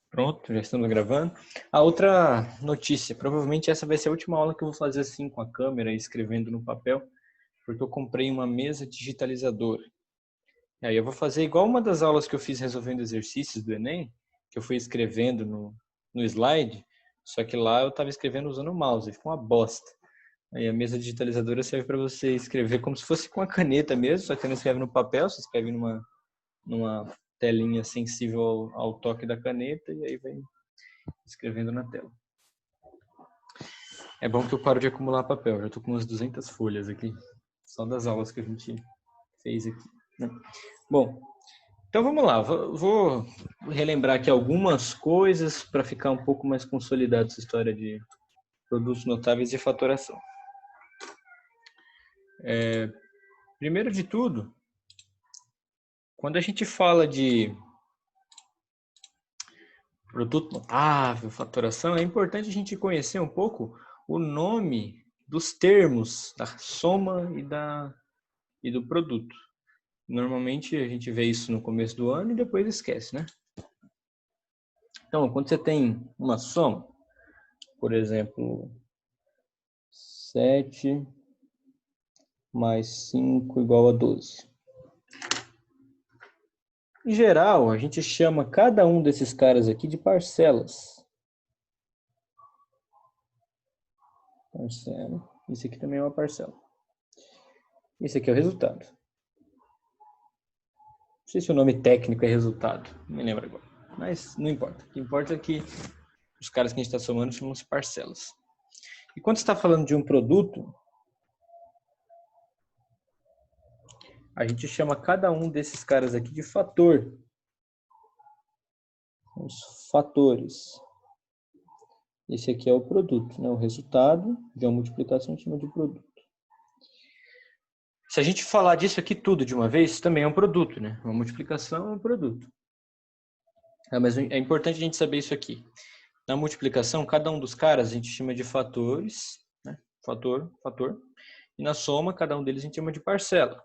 Pronto, já estamos gravando. A outra notícia, provavelmente essa vai ser a última aula que eu vou fazer assim com a câmera e escrevendo no papel, porque eu comprei uma mesa digitalizadora. E aí eu vou fazer igual uma das aulas que eu fiz resolvendo exercícios do Enem, que eu fui escrevendo no slide, só que lá eu estava escrevendo usando o mouse, ficou uma bosta. Aí a mesa digitalizadora serve para você escrever como se fosse com a caneta mesmo, só que você não escreve no papel, você escreve numa telinha sensível ao toque da caneta e aí vai escrevendo na tela. É bom que eu paro de acumular papel. Já estou com umas 200 folhas aqui. Só das aulas que a gente fez aqui, né? Bom, então vamos lá. Vou relembrar aqui algumas coisas para ficar um pouco mais consolidada essa história de produtos notáveis e fatoração. Primeiro de tudo, quando a gente fala de produto notável, fatoração, é importante a gente conhecer um pouco o nome dos termos da soma e do produto. Normalmente a gente vê isso no começo do ano e depois esquece, né? Então, quando você tem uma soma, por exemplo, 7 mais 5 igual a 12. Em geral, a gente chama cada um desses caras aqui de parcelas. Parcela. Isso aqui também é uma parcela. Esse aqui é o resultado. Não sei se o nome técnico é resultado, não me lembro agora. Mas não importa. O que importa é que os caras que a gente está somando chamam-se parcelas. E quando você está falando de um produto, a gente chama cada um desses caras aqui de fator. Os fatores. Esse aqui é o produto, né? O resultado de uma multiplicação a gente chama de produto. Se a gente falar disso aqui tudo de uma vez, também é um produto, né? Uma multiplicação é um produto. Mas é importante a gente saber isso aqui. Na multiplicação, cada um dos caras a gente chama de fatores, né? Fator. E na soma, cada um deles a gente chama de parcela.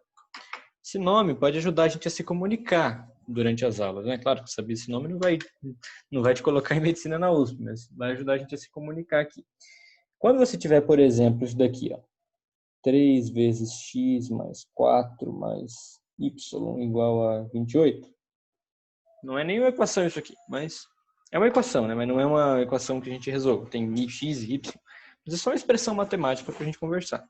Esse nome pode ajudar a gente a se comunicar durante as aulas, né? Claro que saber esse nome não vai te colocar em medicina na USP, mas vai ajudar a gente a se comunicar aqui. Quando você tiver, por exemplo, isso daqui, ó, 3 vezes x mais 4 mais y igual a 28, não é nem uma equação isso aqui, mas é uma equação, né? Mas não é uma equação que a gente resolve. Tem x e y, mas é só uma expressão matemática para a gente conversar.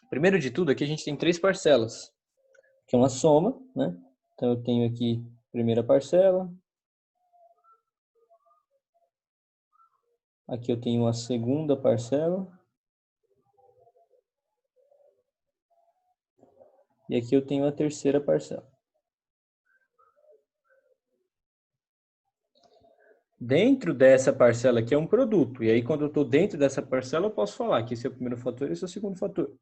Primeiro de tudo, aqui a gente tem 3 parcelas, que é uma soma, né? Então eu tenho aqui a primeira parcela, aqui eu tenho a segunda parcela, e aqui eu tenho a terceira parcela. Dentro dessa parcela aqui é um produto, e aí quando eu estou dentro dessa parcela eu posso falar que esse é o primeiro fator e esse é o segundo fator.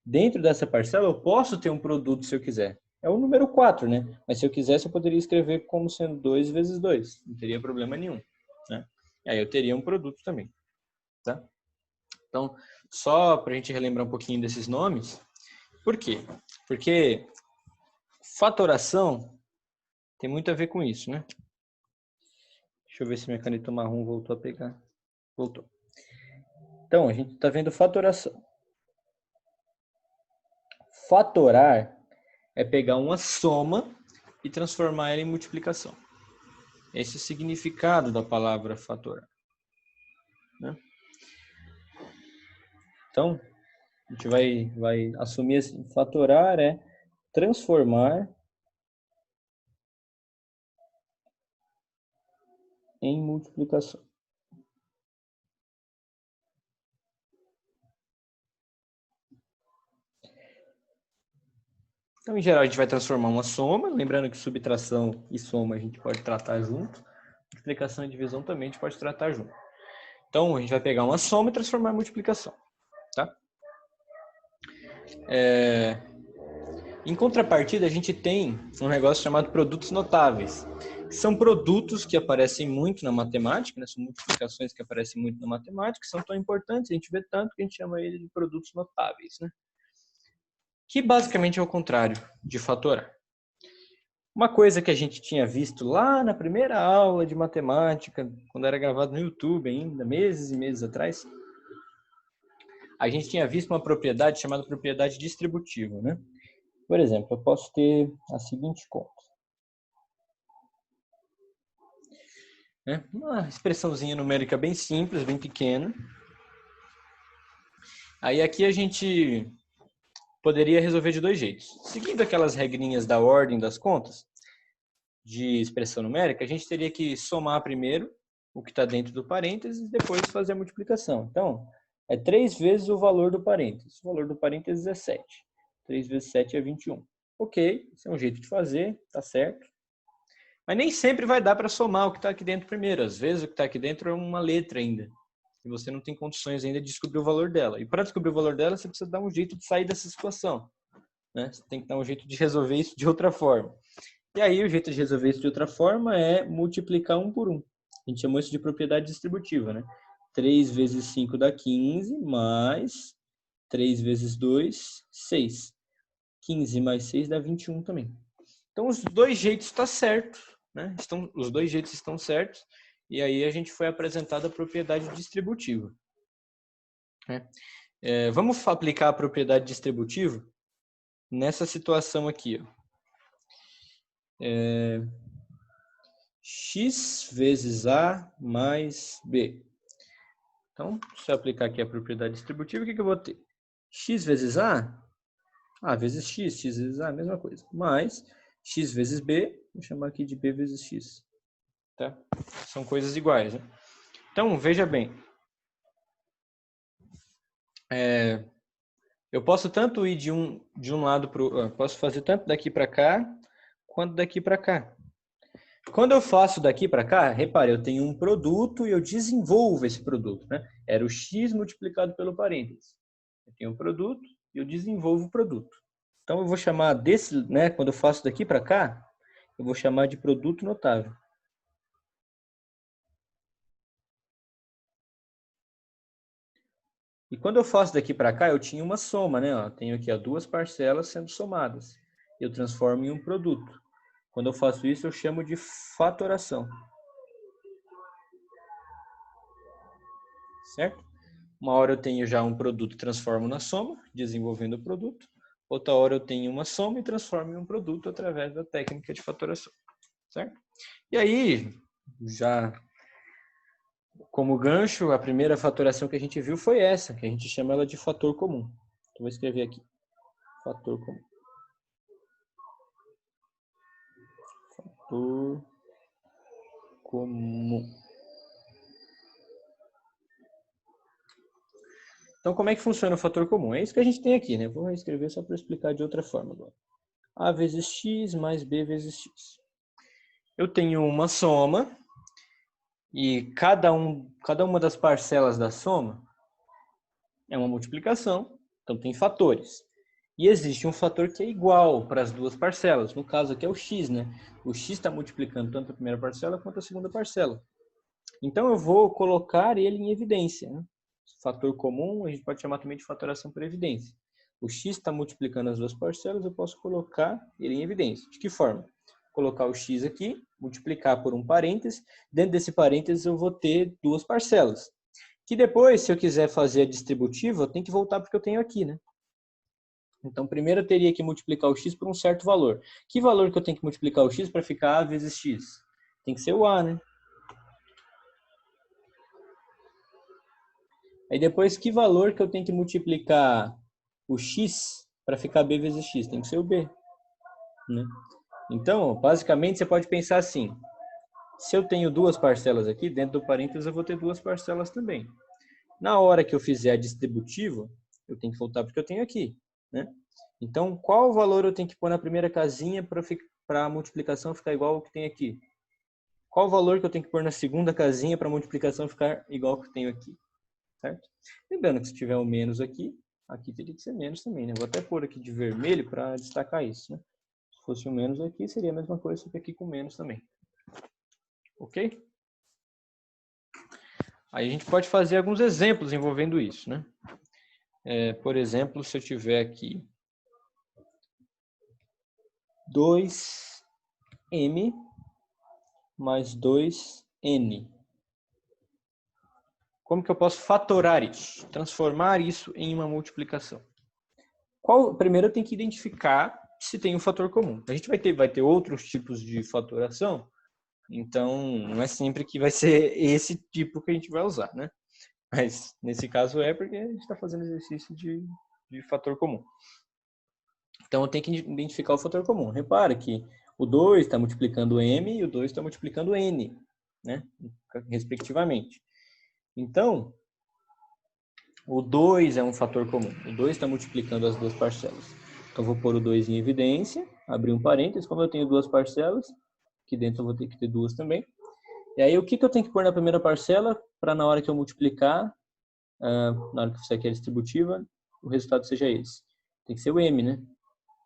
Dentro dessa parcela eu posso ter um produto se eu quiser. É o número 4, né? Mas se eu quisesse eu poderia escrever como sendo 2 vezes 2. Não teria problema nenhum, né? E aí eu teria um produto também, tá? Então, só para a gente relembrar um pouquinho desses nomes. Por quê? Porque fatoração tem muito a ver com isso, né? Deixa eu ver se minha caneta marrom voltou a pegar. Voltou. Então, a gente está vendo fatoração. Fatorar é pegar uma soma e transformar ela em multiplicação. Esse é o significado da palavra fatorar, né? Então, a gente vai assumir assim, fatorar é transformar em multiplicação. Então, em geral, a gente vai transformar uma soma, lembrando que subtração e soma a gente pode tratar junto, multiplicação e divisão também a gente pode tratar junto. Então, a gente vai pegar uma soma e transformar em multiplicação, tá? Em contrapartida, a gente tem um negócio chamado produtos notáveis. São produtos que aparecem muito na matemática, né? São multiplicações que aparecem muito na matemática, são tão importantes, a gente vê tanto que a gente chama ele de produtos notáveis, né? Que basicamente é o contrário de fatorar. Uma coisa que a gente tinha visto lá na primeira aula de matemática, quando era gravado no YouTube ainda, meses e meses atrás, a gente tinha visto uma propriedade chamada propriedade distributiva, né? Por exemplo, eu posso ter a seguinte conta. Uma expressãozinha numérica bem simples, bem pequena. Aí aqui a gente poderia resolver de dois jeitos. Seguindo aquelas regrinhas da ordem das contas, de expressão numérica, a gente teria que somar primeiro o que está dentro do parênteses e depois fazer a multiplicação. Então, é 3 vezes o valor do parênteses. O valor do parênteses é 7. 3 vezes 7 é 21. Ok, esse é um jeito de fazer, tá certo. Mas nem sempre vai dar para somar o que está aqui dentro primeiro. Às vezes o que está aqui dentro é uma letra ainda. E você não tem condições ainda de descobrir o valor dela. E para descobrir o valor dela, você precisa dar um jeito de sair dessa situação, né? Você tem que dar um jeito de resolver isso de outra forma. E aí o jeito de resolver isso de outra forma é multiplicar 1 por 1. A gente chamou isso de propriedade distributiva, né? 3 vezes 5 dá 15, mais 3 vezes 2, 6. 15 mais 6 dá 21 também. Então os dois jeitos estão certos, né? Os dois jeitos estão certos. E aí a gente foi apresentado a propriedade distributiva. Vamos aplicar a propriedade distributiva nessa situação aqui. X vezes A mais B. Então, se eu aplicar aqui a propriedade distributiva, o que eu vou ter? X vezes A, A vezes X, X vezes A, a mesma coisa. Mais X vezes B, vou chamar aqui de B vezes X. Tá? São coisas iguais, né? Então, veja bem. Eu posso tanto ir de um lado para o... Posso fazer tanto daqui para cá, quanto daqui para cá. Quando eu faço daqui para cá, repare, eu tenho um produto e eu desenvolvo esse produto, né? Era o X multiplicado pelo parênteses. Eu tenho um produto e eu desenvolvo o produto. Então, eu vou chamar desse, né? Quando eu faço daqui para cá, eu vou chamar de produto notável. E quando eu faço daqui para cá, eu tinha uma soma, né? Ó, tenho aqui duas parcelas sendo somadas. Eu transformo em um produto. Quando eu faço isso, eu chamo de fatoração. Certo? Uma hora eu tenho já um produto e transformo na soma, desenvolvendo o produto. Outra hora eu tenho uma soma e transformo em um produto através da técnica de fatoração. Certo? E aí, já como gancho, a primeira fatoração que a gente viu foi essa, que a gente chama ela de fator comum. Então, vou escrever aqui. Fator comum. Fator comum. Então, como é que funciona o fator comum? É isso que a gente tem aqui, né? Vou reescrever só para explicar de outra forma agora. A vezes x mais b vezes x. Eu tenho uma soma e cada uma das parcelas da soma é uma multiplicação, então tem fatores. E existe um fator que é igual para as duas parcelas, no caso aqui é o x, né? O x está multiplicando tanto a primeira parcela quanto a segunda parcela. Então eu vou colocar ele em evidência, né? Fator comum a gente pode chamar também de fatoração por evidência. O x está multiplicando as duas parcelas, eu posso colocar ele em evidência. De que forma? Colocar o x aqui, multiplicar por um parêntese. Dentro desse parêntese eu vou ter duas parcelas. Que depois, se eu quiser fazer a distributiva, eu tenho que voltar porque eu tenho aqui, né? Então, primeiro eu teria que multiplicar o x por um certo valor. Que valor que eu tenho que multiplicar o x para ficar a vezes x? Tem que ser o a, né? Aí depois, que valor que eu tenho que multiplicar o x para ficar b vezes x? Tem que ser o b, né? Então, basicamente, você pode pensar assim. Se eu tenho duas parcelas aqui, dentro do parênteses eu vou ter duas parcelas também. Na hora que eu fizer a distributiva, eu tenho que voltar porque eu tenho aqui, né? Então, qual valor eu tenho que pôr na primeira casinha para a multiplicação ficar igual ao que tem aqui? Qual valor que eu tenho que pôr na segunda casinha para a multiplicação ficar igual ao que eu tenho aqui? Certo? Lembrando que se tiver um menos aqui, aqui teria que ser menos também, né? Vou até pôr aqui de vermelho para destacar isso, né? Se fosse um menos aqui, seria a mesma coisa, só que aqui com menos também. Ok? Aí a gente pode fazer alguns exemplos envolvendo isso, né? Por exemplo, se eu tiver aqui 2 m mais 2n. Como que eu posso fatorar isso? Transformar isso em uma multiplicação. Primeiro eu tenho que identificar se tem um fator comum. A gente vai ter outros tipos de fatoração, então não é sempre que vai ser esse tipo que a gente vai usar, né? Mas nesse caso é porque a gente está fazendo exercício de fator comum. Então eu tenho que identificar o fator comum. Repara que o 2 está multiplicando m e o 2 está multiplicando n, né? Respectivamente. Então, o 2 é um fator comum. O 2 está multiplicando as duas parcelas. Então, vou pôr o 2 em evidência, abrir um parênteses. Como eu tenho duas parcelas, aqui dentro eu vou ter que ter duas também. E aí, o que eu tenho que pôr na primeira parcela para na hora que eu multiplicar, na hora que você quer a distributiva, o resultado seja esse? Tem que ser o m, né?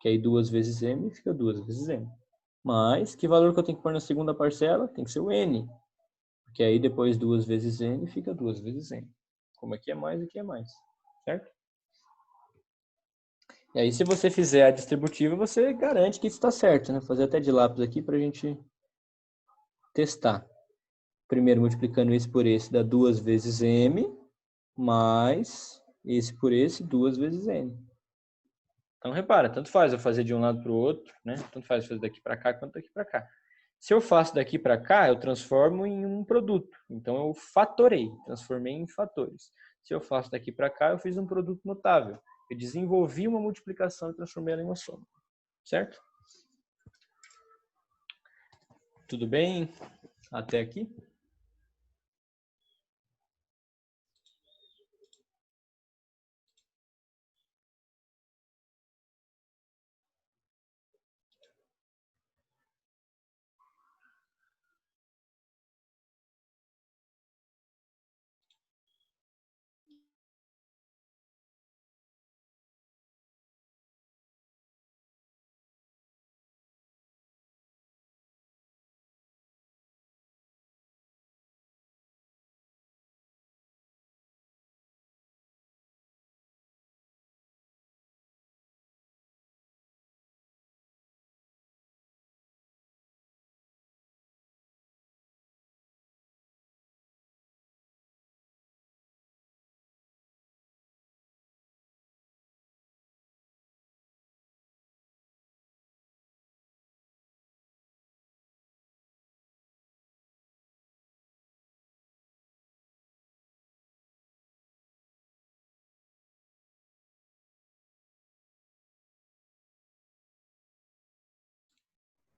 Que aí 2 vezes m fica 2 vezes m. Mas, que valor que eu tenho que pôr na segunda parcela? Tem que ser o n. Porque aí depois 2 vezes n fica 2 vezes n. Como aqui é mais, aqui é mais. Certo? E aí, se você fizer a distributiva, você garante que isso está certo, né? Vou fazer até de lápis aqui para a gente testar. Primeiro, multiplicando esse por esse, dá 2 vezes m, mais esse por esse, 2 vezes n. Então, repara, tanto faz eu fazer de um lado para o outro, né? Tanto faz eu fazer daqui para cá quanto daqui para cá. Se eu faço daqui para cá, eu transformo em um produto. Então, eu fatorei, transformei em fatores. Se eu faço daqui para cá, eu fiz um produto notável. Eu desenvolvi uma multiplicação e transformei ela em uma soma. Certo? Tudo bem até aqui?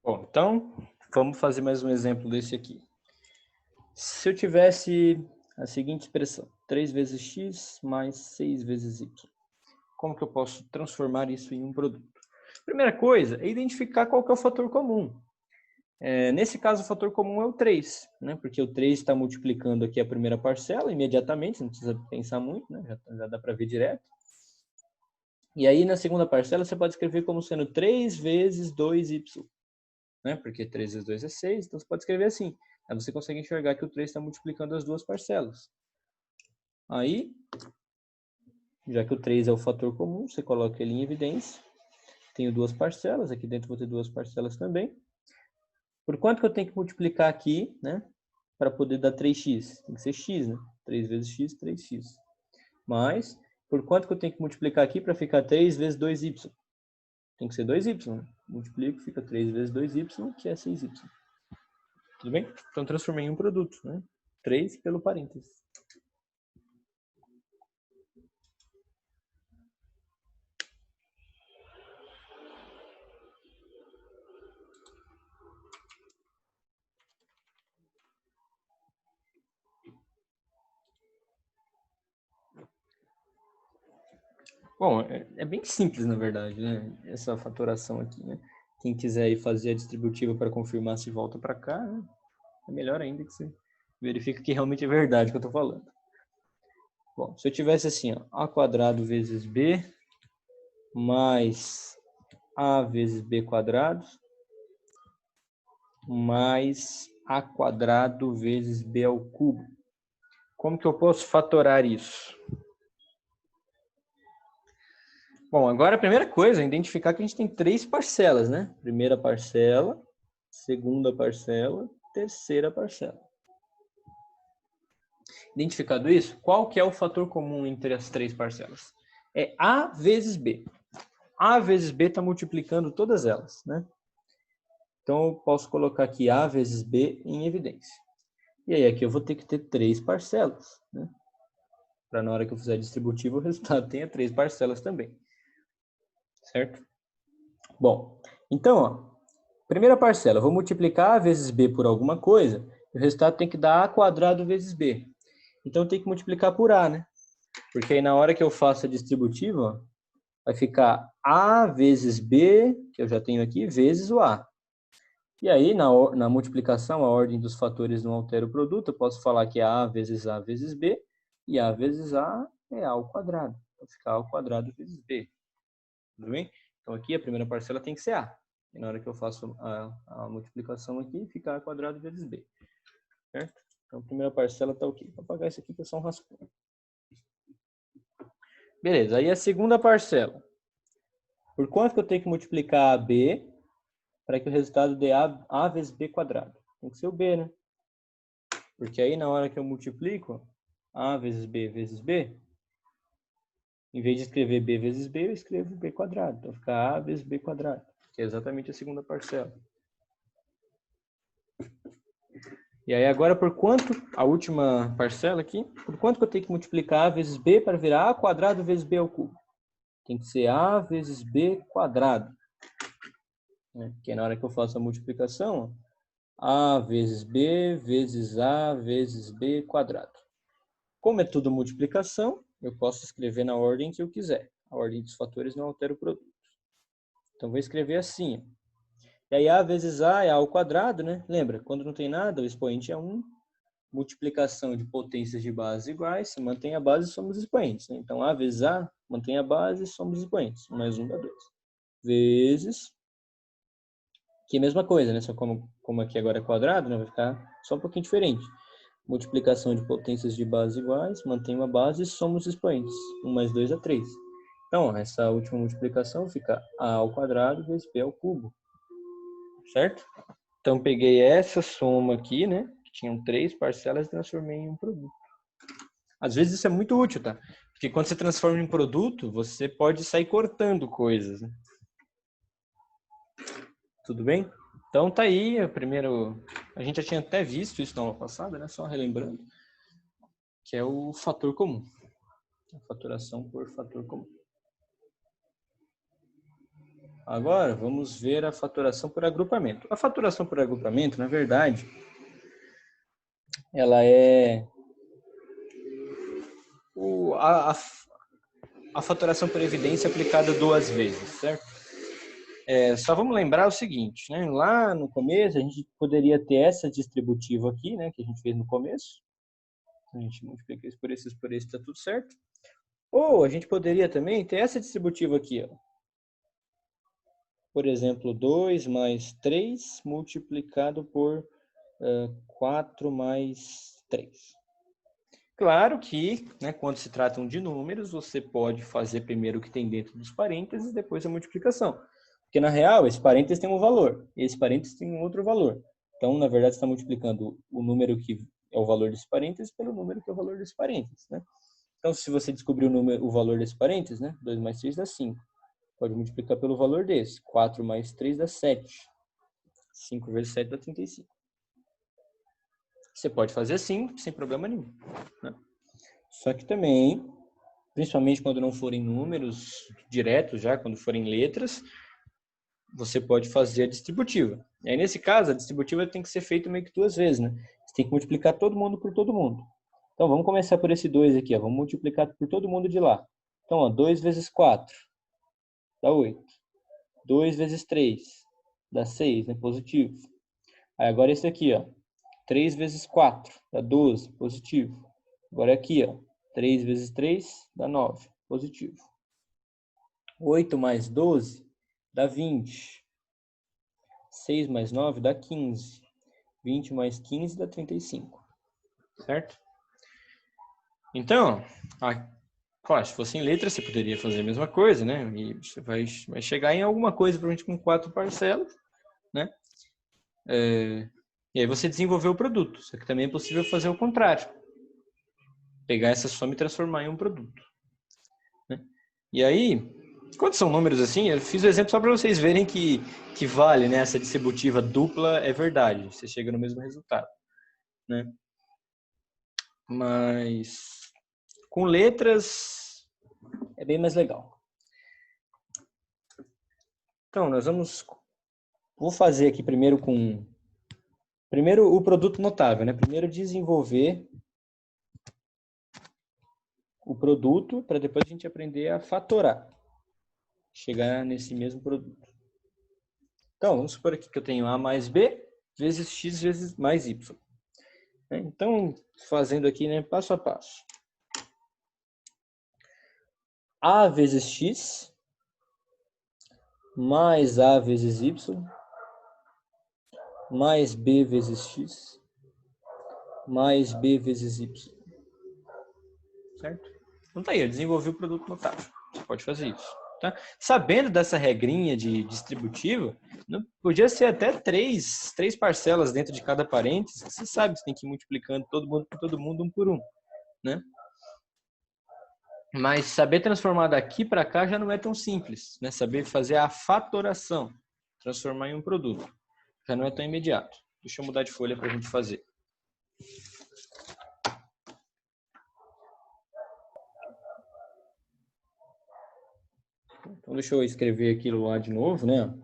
Bom, então, vamos fazer mais um exemplo desse aqui. Se eu tivesse a seguinte expressão, 3 vezes x mais 6 vezes y. Como que eu posso transformar isso em um produto? Primeira coisa é identificar qual que é o fator comum. Nesse caso, o fator comum é o 3, né? Porque o 3 está multiplicando aqui a primeira parcela imediatamente, não precisa pensar muito, né? Já dá para ver direto. E aí, na segunda parcela, você pode escrever como sendo 3 vezes 2y. Né? Porque 3 vezes 2 é 6, então você pode escrever assim. Aí você consegue enxergar que o 3 está multiplicando as duas parcelas. Aí, já que o 3 é o fator comum, você coloca ele em evidência. Tenho duas parcelas, aqui dentro vou ter duas parcelas também. Por quanto que eu tenho que multiplicar aqui, né? Para poder dar 3x? Tem que ser x, né? 3 vezes x, 3x. Mas, por quanto que eu tenho que multiplicar aqui para ficar 3 vezes 2y? Tem que ser 2y. Multiplico, fica 3 vezes 2y, que é 6y. Tudo bem? Então, transformei em um produto, né? 3 pelo parênteses. Bom, é bem simples, na verdade, né? Essa fatoração aqui, né? Quem quiser ir fazer a distributiva para confirmar se volta para cá, né? É melhor ainda que você verifique que realmente é verdade o que eu estou falando. Bom, se eu tivesse assim, ó, a quadrado vezes b mais a vezes b quadrado mais a quadrado vezes b ao cubo. Como que eu posso fatorar isso? Bom, agora a primeira coisa é identificar que a gente tem três parcelas, né? Primeira parcela, segunda parcela, terceira parcela. Identificado isso, qual que é o fator comum entre as três parcelas? É A vezes B. A vezes B está multiplicando todas elas, né? Então, eu posso colocar aqui A vezes B em evidência. E aí, aqui eu vou ter que ter três parcelas, né? Para na hora que eu fizer distributivo, o resultado tenha três parcelas também. Certo? Bom, então, ó, primeira parcela, eu vou multiplicar A vezes B por alguma coisa, e o resultado tem que dar A quadrado vezes B. Então, eu tenho que multiplicar por A, né? Porque aí, na hora que eu faço a distributiva, ó, vai ficar A vezes B, que eu já tenho aqui, vezes o A. E aí, na multiplicação, a ordem dos fatores não altera o produto. Eu posso falar que é A vezes B, e A vezes A é A ao quadrado. Então, fica A ao quadrado vezes B. Tudo bem? Então, aqui a primeira parcela tem que ser A. E na hora que eu faço a multiplicação aqui, fica A ao quadrado vezes B. Certo? Então, a primeira parcela está ok. Vou apagar isso aqui, que é só um rascunho. Beleza, aí a segunda parcela. Por quanto que eu tenho que multiplicar AB para que o resultado dê A vezes B quadrado? Tem que ser o B, né? Porque aí, na hora que eu multiplico A vezes B, em vez de escrever B vezes B, eu escrevo B quadrado. Então, fica A vezes B quadrado, que é exatamente a segunda parcela. E aí, agora, por quanto, a última parcela aqui, por quanto que eu tenho que multiplicar A vezes B para virar A quadrado vezes B ao cubo? Tem que ser A vezes B quadrado. Porque na hora que eu faço a multiplicação, A vezes B vezes A vezes B quadrado. Como é tudo multiplicação, eu posso escrever na ordem que eu quiser. A ordem dos fatores não altera o produto. Então, vou escrever assim. E aí, A vezes A é A ao quadrado, né? Lembra, quando não tem nada, o expoente é 1. Multiplicação de potências de base iguais, se mantém a base, somos expoentes. Né? Então, A vezes A, mantém a base, somos expoentes. 1 mais 1 dá 2. Vezes, que é a mesma coisa, né? Só como aqui agora é quadrado, né? Vai ficar só um pouquinho diferente. Multiplicação de potências de base iguais, mantém uma base, somos expoentes. 1 mais 2 dá 3. Então, essa última multiplicação fica A ao quadrado vezes B ao cubo. Certo? Então, peguei essa soma aqui, né? Que tinham 3 parcelas e transformei em um produto. Às vezes isso é muito útil, tá? Porque quando você transforma em produto, você pode sair cortando coisas, né? Tudo bem? Então, tá aí o primeiro... A gente já tinha até visto isso na aula passada, né? Só relembrando. Que é o fator comum. A faturação por fator comum. Agora, vamos ver a faturação por agrupamento. A faturação por agrupamento, na verdade, ela é a faturação por evidência aplicada 2 vezes, certo? Só vamos lembrar o seguinte, né? Lá no começo, a gente poderia ter essa distributiva aqui, né? Que a gente fez no começo. A gente multiplica isso por esse, está tudo certo. Ou a gente poderia também ter essa distributiva aqui, ó. Por exemplo, 2 mais 3 multiplicado por 4 mais 3. Claro que, né, quando se tratam de números, você pode fazer primeiro o que tem dentro dos parênteses e depois a multiplicação. Porque, na real, esse parênteses tem um valor e esse parênteses tem um outro valor. Então, na verdade, você está multiplicando o número que é o valor desse parênteses pelo número que é o valor desse parênteses, né? Então, se você descobrir o valor desse parênteses, né, 2 mais 3 dá 5. Pode multiplicar pelo valor desse. 4 mais 3 dá 7. 5 vezes 7 dá 35. Você pode fazer assim, sem problema nenhum, né? Só que também, principalmente quando não forem números diretos já, quando forem letras, você pode fazer a distributiva. E aí, nesse caso, a distributiva tem que ser feita meio que 2 vezes, né? Você tem que multiplicar todo mundo por todo mundo. Então, vamos começar por esse 2 aqui, ó. Vamos multiplicar por todo mundo de lá. Então, ó, 2 vezes 4 dá 8. 2 vezes 3 dá 6, né? Positivo. Aí, agora esse aqui, ó. 3 vezes 4 dá 12, positivo. Agora aqui, ó. 3 vezes 3 dá 9, positivo. 8 mais 12 dá 20. 6 mais 9 dá 15. 20 mais 15 dá 35. Certo? Então, claro, se fosse em letra, você poderia fazer a mesma coisa, né? E você vai chegar em alguma coisa, provavelmente com 4 parcelas, né? E aí você desenvolveu o produto. Só que também é possível fazer o contrário. Pegar essa soma e transformar em um produto. Né? E aí, quando são números assim, eu fiz o exemplo só para vocês verem que vale, né? Essa distributiva dupla é verdade. Você chega no mesmo resultado. Né? Mas com letras é bem mais legal. Então, vou fazer aqui primeiro o produto notável, né? Primeiro desenvolver o produto para depois a gente aprender a fatorar. Chegar nesse mesmo produto. Então, vamos supor aqui que eu tenho A mais B vezes X vezes mais Y. Então, fazendo aqui, né, passo a passo. A vezes X mais A vezes Y mais B vezes X mais B vezes Y. Certo? Então tá aí, eu desenvolvi o produto notável. Você pode fazer isso. Tá? Sabendo dessa regrinha de distributiva, podia ser até três parcelas dentro de cada parênteses. Você sabe que você tem que ir multiplicando todo mundo por todo mundo, um por um. Né? Mas saber transformar daqui para cá já não é tão simples. Né? Saber fazer a fatoração, transformar em um produto, já não é tão imediato. Deixa eu mudar de folha para a gente fazer. Então, deixa eu escrever aquilo lá de novo, né?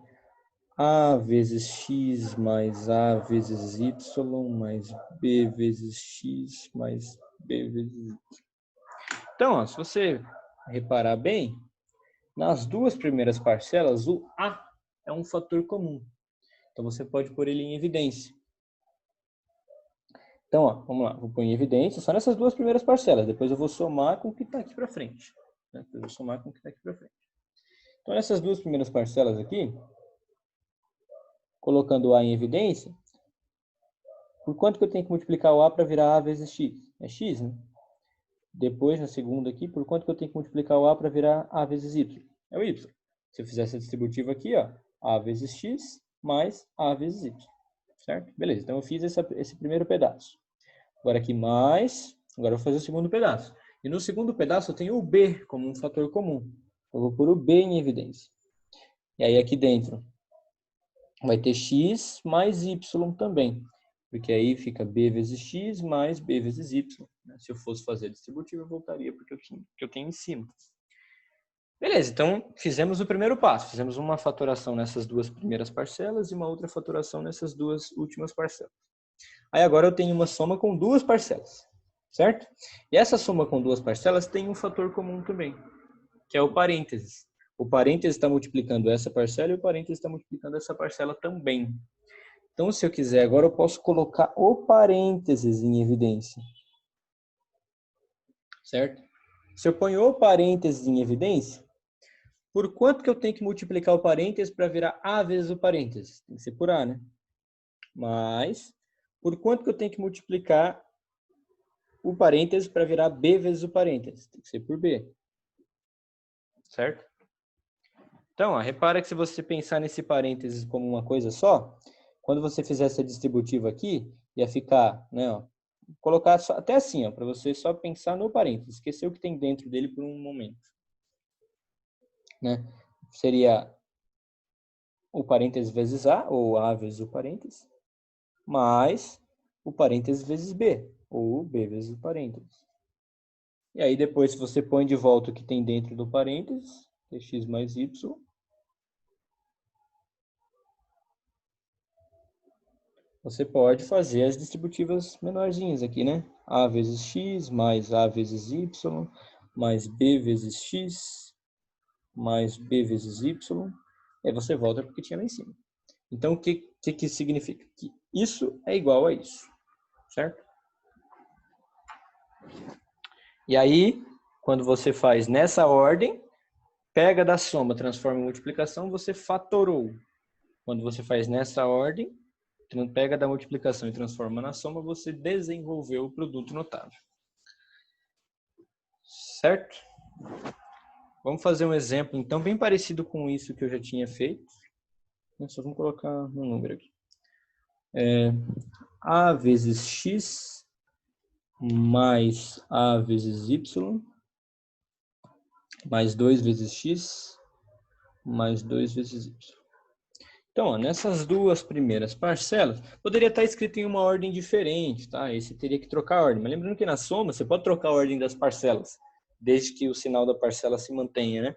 A vezes X mais A vezes Y mais B vezes X mais B vezes Y. Então, ó, se você reparar bem, nas duas primeiras parcelas, o A é um fator comum. Então, você pode pôr ele em evidência. Então, ó, vamos lá, vou pôr em evidência só nessas duas primeiras parcelas. Depois eu vou somar com o que está aqui para frente. Né? Eu vou somar com o que está aqui para frente. Então, nessas duas primeiras parcelas aqui, colocando o A em evidência, por quanto que eu tenho que multiplicar o A para virar A vezes X? É X, né? Depois, na segunda aqui, por quanto que eu tenho que multiplicar o A para virar A vezes Y? É o Y. Se eu fizer essa distributiva aqui, ó, A vezes X mais A vezes Y. Certo? Beleza, então eu fiz esse primeiro pedaço. Agora aqui mais, agora eu vou fazer o segundo pedaço. E no segundo pedaço eu tenho o B como um fator comum. Eu vou pôr o B em evidência. E aí aqui dentro vai ter X mais Y também. Porque aí fica B vezes X mais B vezes Y. Se eu fosse fazer a distributiva, eu voltaria porque eu tenho em cima. Beleza, então fizemos o primeiro passo. Fizemos uma fatoração nessas duas primeiras parcelas e uma outra fatoração nessas duas últimas parcelas. Aí agora eu tenho uma soma com duas parcelas, certo? E essa soma com duas parcelas tem um fator comum também, que é o parênteses. O parênteses está multiplicando essa parcela e o parênteses está multiplicando essa parcela também. Então, se eu quiser, agora eu posso colocar o parênteses em evidência. Certo? Se eu ponho o parênteses em evidência, por quanto que eu tenho que multiplicar o parênteses para virar A vezes o parênteses? Tem que ser por A, né? Mas, por quanto que eu tenho que multiplicar o parênteses para virar B vezes o parênteses? Tem que ser por B. Certo? Então, ó, repara que se você pensar nesse parênteses como uma coisa só, quando você fizer essa distributiva aqui, ia ficar, né, ó, colocar só, até assim, ó, para você só pensar no parênteses, esquecer o que tem dentro dele por um momento. Né? Seria o parênteses vezes A, ou A vezes o parênteses, mais o parênteses vezes B, ou B vezes o parênteses. E aí depois, se você põe de volta o que tem dentro do parênteses, que é x mais y, você pode fazer as distributivas menorzinhas aqui, né? A vezes x, mais A vezes y, mais B vezes x, mais B vezes y. Aí você volta para o que tinha lá em cima. Então, o que significa? Que isso é igual a isso, certo? E aí, quando você faz nessa ordem, pega da soma, transforma em multiplicação, você fatorou. Quando você faz nessa ordem, pega da multiplicação e transforma na soma, você desenvolveu o produto notável. Certo? Vamos fazer um exemplo, então, bem parecido com isso que eu já tinha feito. Só vamos colocar um número aqui. A vezes x mais A vezes y mais 2 vezes x mais 2 vezes y. Então, ó, nessas duas primeiras parcelas, poderia estar escrito em uma ordem diferente, tá? Aí você teria que trocar a ordem. Mas lembrando que na soma, você pode trocar a ordem das parcelas, desde que o sinal da parcela se mantenha, né?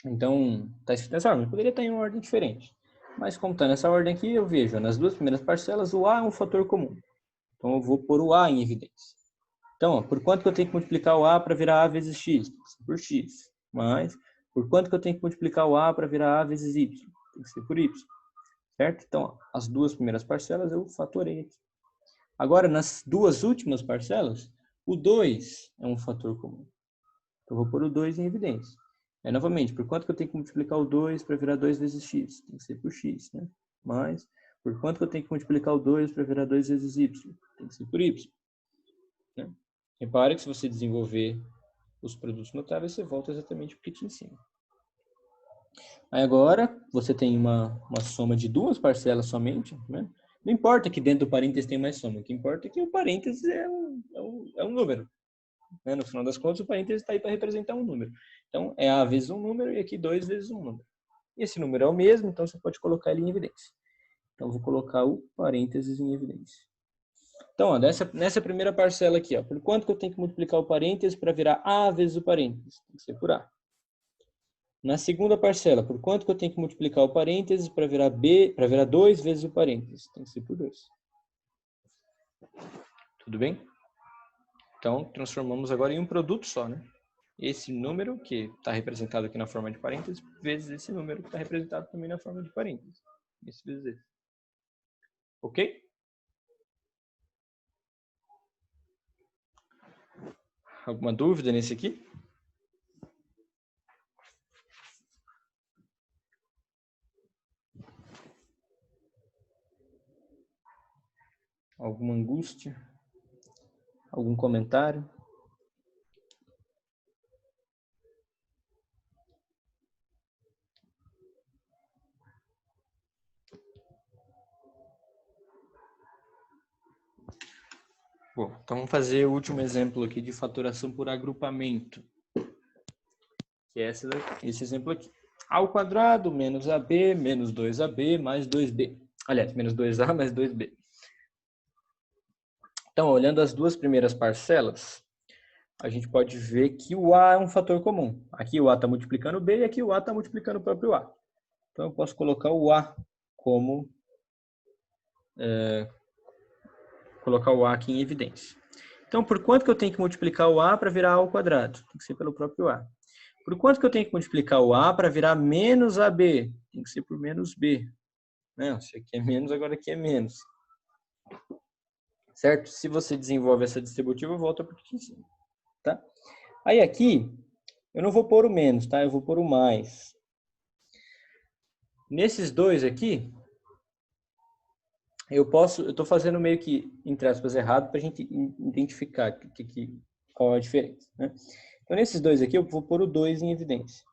Então, está escrito nessa ordem. Poderia estar em uma ordem diferente. Mas como está nessa ordem aqui, eu vejo, nas duas primeiras parcelas, o A é um fator comum. Então, eu vou pôr o A em evidência. Então, ó, por quanto que eu tenho que multiplicar o A para virar A vezes X? Tem que ser por X. Mais, por quanto que eu tenho que multiplicar o A para virar A vezes Y? Tem que ser por Y. Certo? Então, ó, as duas primeiras parcelas eu fatorei aqui. Agora, nas duas últimas parcelas, o 2 é um fator comum. Então, eu vou pôr o 2 em evidência. Novamente, por quanto que eu tenho que multiplicar o 2 para virar 2 vezes x? Tem que ser por x, né? Mais, por quanto que eu tenho que multiplicar o 2 para virar 2 vezes y? Tem que ser por y. Né? Repare que se você desenvolver os produtos notáveis, você volta exatamente para o que te ensina. Aí agora, você tem uma soma de duas parcelas somente, né? Não importa que dentro do parênteses tem mais soma, o que importa é que o parênteses é um número. Né? No final das contas, o parênteses está aí para representar um número. Então, é A vezes um número e aqui 2 vezes um número. E esse número é o mesmo, então você pode colocar ele em evidência. Então, vou colocar o parênteses em evidência. Então, ó, nessa primeira parcela aqui, ó, por quanto que eu tenho que multiplicar o parênteses para virar A vezes o parênteses? Tem que ser por A. Na segunda parcela, por quanto que eu tenho que multiplicar o parênteses para virar B, para virar 2 vezes o parênteses? Tem que ser por 2. Tudo bem? Então, transformamos agora em um produto só, né? Esse número, que está representado aqui na forma de parênteses, vezes esse número, que está representado também na forma de parênteses. Esse vezes esse. Ok? Alguma dúvida nesse aqui? Alguma angústia? Algum comentário? Bom, então vamos fazer o último exemplo aqui de fatoração por agrupamento. Que é esse exemplo aqui. A ao quadrado menos AB menos 2AB mais 2B. Aliás, menos 2A mais 2B. Então, olhando as duas primeiras parcelas, a gente pode ver que o A é um fator comum. Aqui o A está multiplicando o B e aqui o A está multiplicando o próprio A. Então, eu posso colocar o A como... colocar o A aqui em evidência. Então, por quanto que eu tenho que multiplicar o A para virar A ao quadrado? Tem que ser pelo próprio A. Por quanto que eu tenho que multiplicar o A para virar menos AB? Tem que ser por menos B. Não, se aqui é menos, agora aqui é menos. Certo? Se você desenvolve essa distributiva, volta para o que ensina. Tá? Aí aqui, eu não vou pôr o menos, tá? Eu vou pôr o mais. Nesses dois aqui, eu estou fazendo meio que, entre aspas, errado para a gente identificar qual é a diferença. Né? Então, nesses dois aqui, eu vou pôr o 2 em evidência.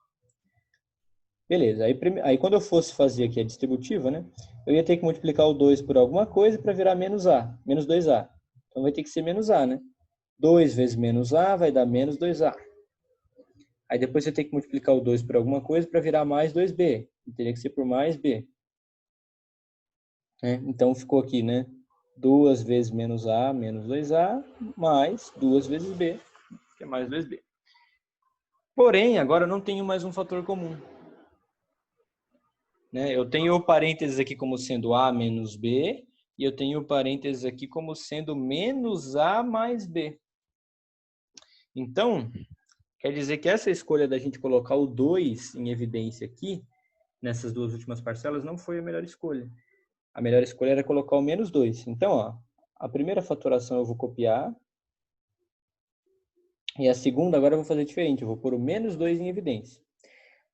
Beleza, aí quando eu fosse fazer aqui a distributiva, né, eu ia ter que multiplicar o 2 por alguma coisa para virar menos A, menos 2A. Então vai ter que ser menos A, né? 2 vezes menos A vai dar menos 2A. Aí depois você tem que multiplicar o 2 por alguma coisa para virar mais 2B. Teria que ser por mais B. Então ficou aqui, né? 2 vezes menos A, menos 2A, mais 2 vezes B, que é mais 2B. Porém, agora eu não tenho mais um fator comum. Eu tenho o parênteses aqui como sendo A menos B, e eu tenho o parênteses aqui como sendo menos A mais B. Então, quer dizer que essa escolha da gente colocar o 2 em evidência aqui, nessas duas últimas parcelas, não foi a melhor escolha. A melhor escolha era colocar o menos 2. Então, ó, a primeira fatoração eu vou copiar, e a segunda agora eu vou fazer diferente, eu vou pôr o menos 2 em evidência.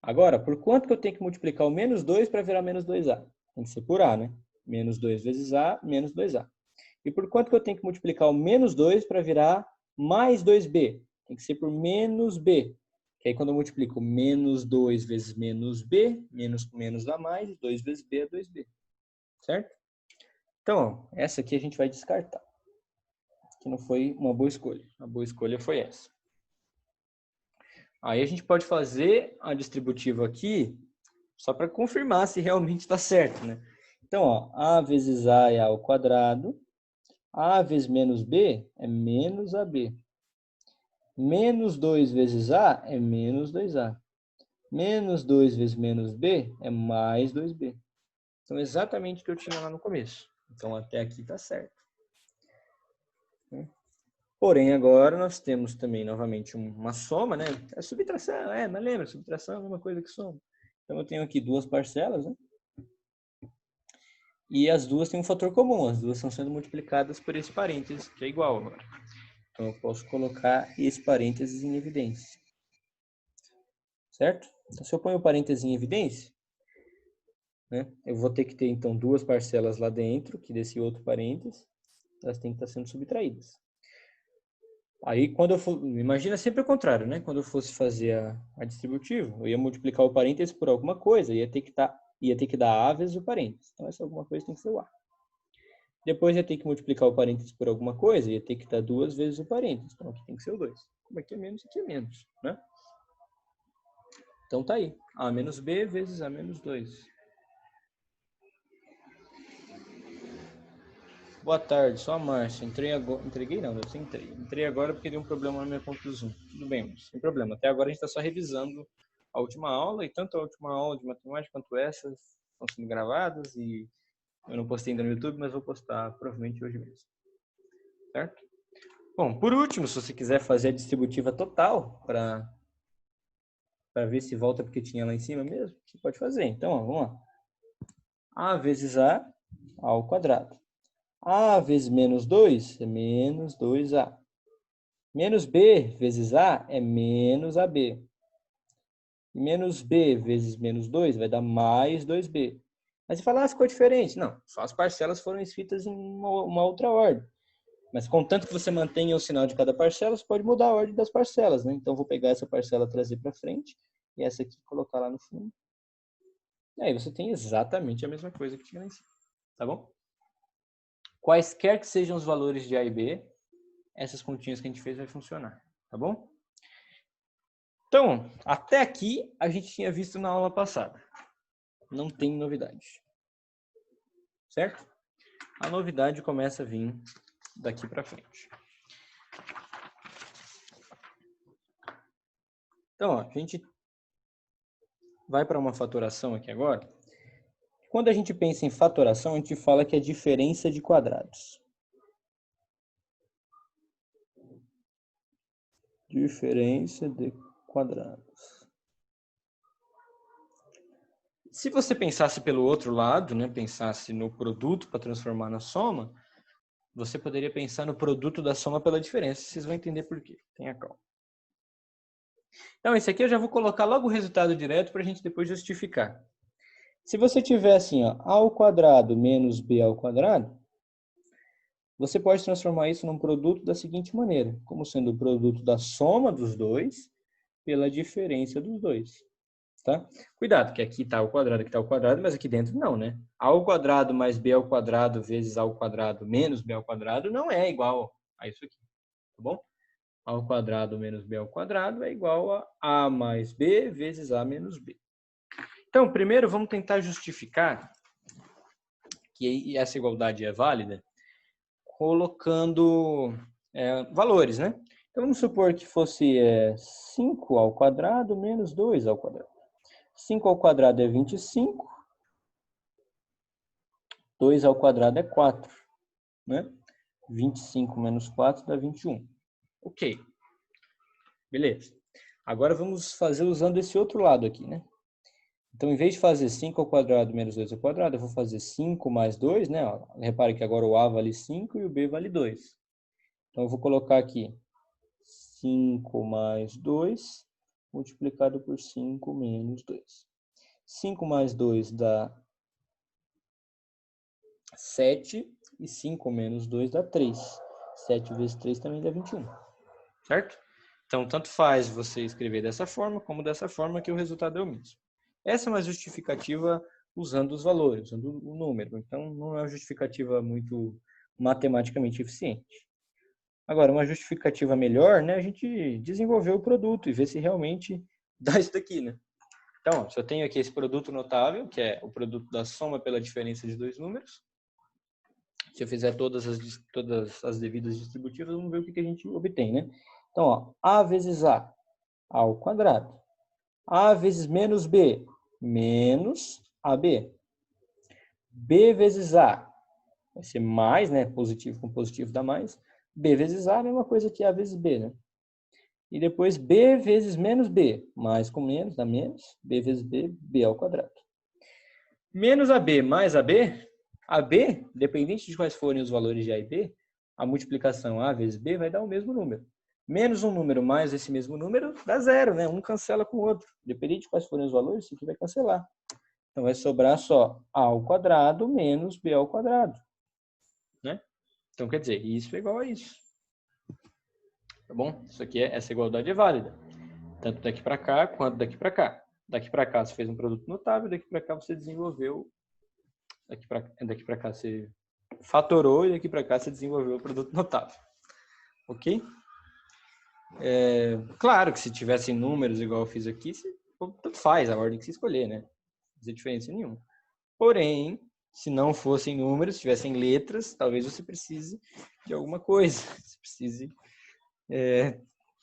Agora, por quanto que eu tenho que multiplicar o menos 2 para virar menos 2A? Tem que ser por A, né? Menos 2 vezes A, menos 2A. E por quanto que eu tenho que multiplicar o menos 2 para virar mais 2B? Tem que ser por menos B. Que aí quando eu multiplico menos 2 vezes menos B, menos com menos dá mais, 2 vezes B é 2B. certo? Então, ó, essa aqui a gente vai descartar, que não foi uma boa escolha. A boa escolha foi essa. Aí a gente pode fazer a distributiva aqui, só para confirmar se realmente está certo, né? Então, ó, A vezes A é A ao quadrado, A vezes menos B é menos AB. Menos 2 vezes A é menos 2A. Menos 2 vezes menos B é mais 2B. Então, exatamente o que eu tinha lá no começo. Então, até aqui está certo. Porém, agora nós temos também, novamente, uma soma, né? É subtração, mas lembra, subtração é uma coisa que soma. Então, eu tenho aqui duas parcelas, né? E as duas têm um fator comum, as duas estão sendo multiplicadas por esse parênteses, que é igual agora. Então, eu posso colocar esse parênteses em evidência. Certo? Então, se eu ponho o parênteses em evidência, né, eu vou ter que ter, então, duas parcelas lá dentro, que desse outro parênteses, elas têm que estar sendo subtraídas. Aí, quando eu for, imagina sempre o contrário, né? Quando eu fosse fazer a distributiva, eu ia multiplicar o parênteses por alguma coisa, ia ter que dar A vezes o parênteses. Então, essa alguma coisa tem que ser o A. Depois ia ter que multiplicar o parênteses por alguma coisa, ia ter que dar 2 vezes o parênteses. Então, aqui tem que ser o 2. Como aqui é menos, né? Então, tá aí. A menos B vezes A menos 2. Boa tarde, sou a Márcia. Entrei agora. Entreguei não, deve ser entrei. Entrei agora porque deu um problema na minha conta do Zoom. Tudo bem, mas sem problema. Até agora a gente está só revisando a última aula, e tanto a última aula de matemática quanto essas estão sendo gravadas, e eu não postei ainda no YouTube, mas vou postar provavelmente hoje mesmo. Certo? Bom, por último, se você quiser fazer a distributiva total para ver se volta porque tinha lá em cima mesmo, você pode fazer. Então, ó, vamos lá. A vezes A ao quadrado. A vezes menos 2 é menos 2A. Menos B vezes A é menos AB. Menos B vezes menos 2 vai dar mais 2B. Mas você fala, ficou diferente. Não, só as parcelas foram escritas em uma outra ordem. Mas contanto que você mantenha o sinal de cada parcela, você pode mudar a ordem das parcelas, né? Então, vou pegar essa parcela e trazer para frente, e essa aqui colocar lá no fundo. E aí você tem exatamente a mesma coisa que tinha lá em cima, tá bom? Quaisquer que sejam os valores de A e B, essas continhas que a gente fez vai funcionar, tá bom? Então, até aqui a gente tinha visto na aula passada. Não tem novidade. Certo? A novidade começa a vir daqui para frente. Então, ó, a gente vai para uma fatoração aqui agora. Quando a gente pensa em fatoração, a gente fala que é diferença de quadrados. Diferença de quadrados. Se você pensasse pelo outro lado, né, pensasse no produto para transformar na soma, você poderia pensar no produto da soma pela diferença. Vocês vão entender por quê. Tenha calma. Então, esse aqui eu já vou colocar logo o resultado direto para a gente depois justificar. Se você tiver assim, ó, A ao quadrado menos B ao quadrado, você pode transformar isso num produto da seguinte maneira, como sendo o produto da soma dos dois pela diferença dos dois. Tá? Cuidado, que aqui está o quadrado, aqui está o quadrado, mas aqui dentro não, né? A ao quadrado mais B ao quadrado vezes A ao quadrado menos B ao quadrado não é igual a isso aqui, tá bom? A ao quadrado menos B ao quadrado é igual a A mais B vezes A menos B. Então, primeiro vamos tentar justificar que essa igualdade é válida colocando valores, né? Então, vamos supor que fosse 5 ao quadrado menos 2 ao quadrado. 5 ao quadrado é 25, 2 ao quadrado é 4, né? 25 menos 4 dá 21. Ok. Beleza. Agora vamos fazer usando esse outro lado aqui, né? Então, em vez de fazer 5 ao quadrado menos 2 ao quadrado, eu vou fazer 5 mais 2, né? Repare que agora o A vale 5 e o B vale 2. Então, eu vou colocar aqui 5 mais 2 multiplicado por 5 menos 2. 5 mais 2 dá 7 e 5 menos 2 dá 3. 7 vezes 3 também dá 21. Certo? Então, tanto faz você escrever dessa forma como dessa forma, que o resultado é o mesmo. Essa é uma justificativa usando os valores, usando o número. Então, não é uma justificativa muito matematicamente eficiente. Agora, uma justificativa melhor, né, a gente desenvolver o produto e ver se realmente dá isso daqui, né? Então, se eu tenho aqui esse produto notável, que é o produto da soma pela diferença de dois números, se eu fizer todas as devidas distributivas, vamos ver o que a gente obtém, né? Então, ó, A vezes A ao quadrado. A vezes menos B, menos AB. B vezes A, vai ser mais, né? Positivo com positivo dá mais. B vezes A é a mesma coisa que A vezes B, né? E depois B vezes menos B, mais com menos dá menos. B vezes B, B ao quadrado. Menos AB mais AB, dependente de quais forem os valores de A e B, a multiplicação A vezes B vai dar o mesmo número. Menos um número mais esse mesmo número dá zero, né? Um cancela com o outro. Dependente de quais forem os valores, isso aqui vai cancelar. Então, vai sobrar só A ao quadrado menos B ao quadrado. Né? Então, quer dizer, isso é igual a isso. Tá bom? Isso aqui, essa igualdade é válida. Tanto daqui para cá, quanto daqui para cá. Daqui para cá você fez um produto notável, daqui para cá você desenvolveu... Daqui para cá você fatorou e daqui para cá você desenvolveu o produto notável. Ok? Claro que se tivessem números igual eu fiz aqui, tanto faz a ordem que você escolher, né? Não faz diferença nenhuma. Porém, se não fossem números, se tivessem letras, talvez você precise de alguma coisa. Você precise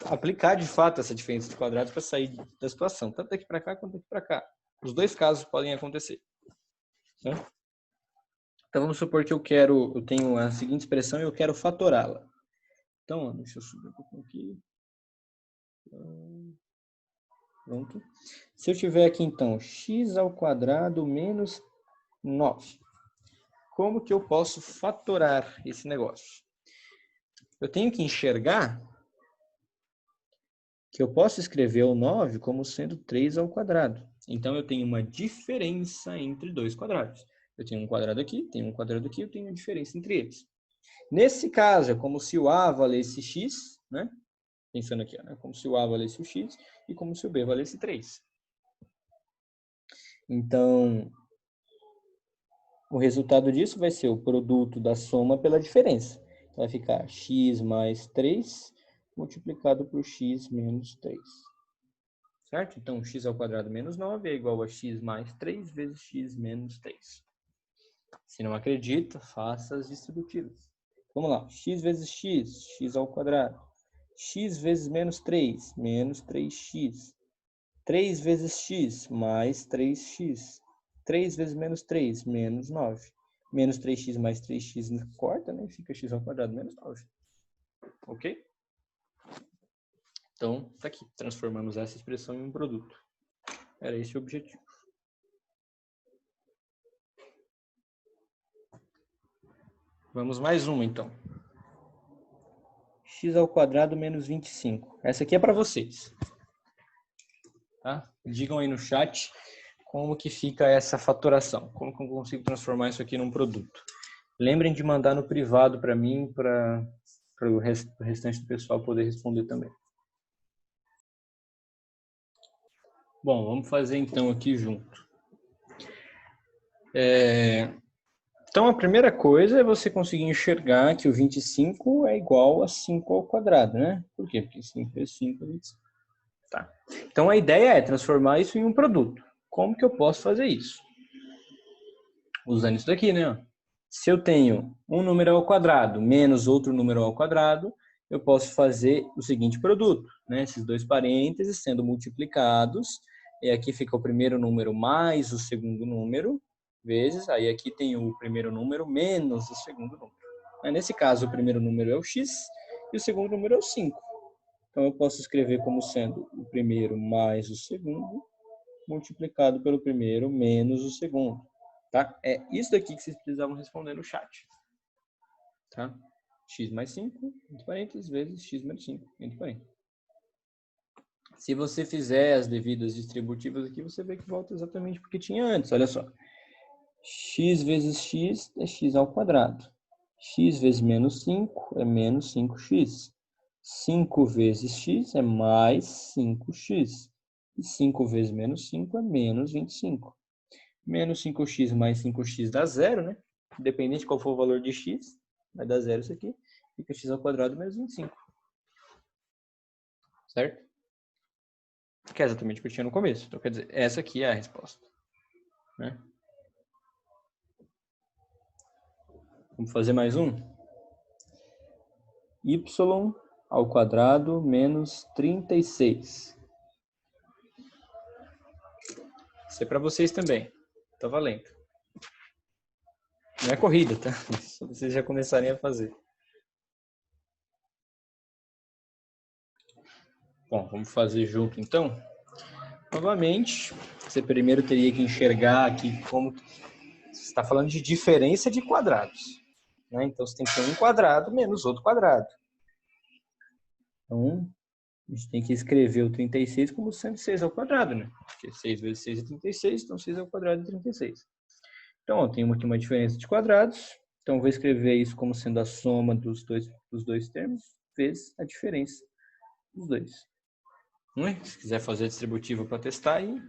aplicar de fato essa diferença de quadrados para sair da situação, tanto daqui para cá quanto daqui para cá. Os dois casos podem acontecer. Né? Então vamos supor que eu tenho a seguinte expressão e eu quero fatorá-la. Então, deixa eu subir um pouquinho aqui. Pronto. Se eu tiver aqui, então, x ao quadrado menos 9. Como que eu posso fatorar esse negócio? Eu tenho que enxergar que eu posso escrever o 9 como sendo 3 ao quadrado. Então, eu tenho uma diferença entre dois quadrados. Eu tenho um quadrado aqui, tenho um quadrado aqui, eu tenho uma diferença entre eles. Nesse caso, é como se o A valesse x, né? Pensando aqui, né? Como se o A valesse o x e como se o B valesse 3. Então, o resultado disso vai ser o produto da soma pela diferença. Então, vai ficar x mais 3 multiplicado por x menos 3. Certo? Então, x ao quadrado menos 9 é igual a x mais 3 vezes x menos 3. Se não acredita, faça as distributivas. Vamos lá. X vezes x, x ao quadrado. X vezes menos 3, menos 3x. 3 vezes x, mais 3x. 3 vezes menos 3, menos 9. Menos 3x mais 3x corta, né? Fica x ao quadrado menos 9. Ok? Então, tá aqui. Transformamos essa expressão em um produto. Era esse o objetivo. Vamos mais uma, então. X ao quadrado menos 25. Essa aqui é para vocês. Tá? Digam aí no chat como que fica essa fatoração. Como que eu consigo transformar isso aqui num produto. Lembrem de mandar no privado para mim, para o restante do pessoal poder responder também. Bom, vamos fazer então aqui junto. Então, a primeira coisa é você conseguir enxergar que o 25 é igual a 5 ao quadrado, né? Por quê? Porque 5 vezes 5 é 25. Tá. Então, a ideia é transformar isso em um produto. Como que eu posso fazer isso? Usando isso daqui, né? Se eu tenho um número ao quadrado menos outro número ao quadrado, eu posso fazer o seguinte produto, né? Esses dois parênteses sendo multiplicados, e aqui fica o primeiro número mais o segundo número, vezes, aí aqui tem o primeiro número menos o segundo número. Nesse caso, o primeiro número é o x e o segundo número é o 5. Então, eu posso escrever como sendo o primeiro mais o segundo, multiplicado pelo primeiro menos o segundo. Tá? É isso daqui que vocês precisavam responder no chat. Tá? X mais 5, entre parênteses, vezes x menos 5, entre parênteses. Se você fizer as devidas distributivas aqui, você vê que volta exatamente porque tinha antes. Olha só. X vezes x é x ao quadrado. X vezes menos 5 é menos 5x. 5 vezes x é mais 5x. E 5 vezes menos 5 é menos 25. Menos 5x mais 5x dá zero, né? Independente de qual for o valor de x, vai dar zero isso aqui. Fica x ao quadrado menos 25. Certo? Que é exatamente o que eu tinha no começo. Então, quer dizer, essa aqui é a resposta. Né? Vamos fazer mais um? Y ao quadrado menos 36. Isso é para vocês também. Tá valendo. Não é corrida, tá? Só vocês já começarem a fazer. Bom, vamos fazer junto então. Novamente, você primeiro teria que enxergar aqui como você está falando de diferença de quadrados. Né? Então, você tem que ter um quadrado menos outro quadrado. Então, a gente tem que escrever o 36 como sendo 6 ao quadrado, né? Porque 6 vezes 6 é 36, então 6 ao quadrado é 36. Então, eu tenho aqui uma diferença de quadrados. Então, eu vou escrever isso como sendo a soma dos dois termos vezes a diferença dos dois. Se quiser fazer distributiva para testar, aí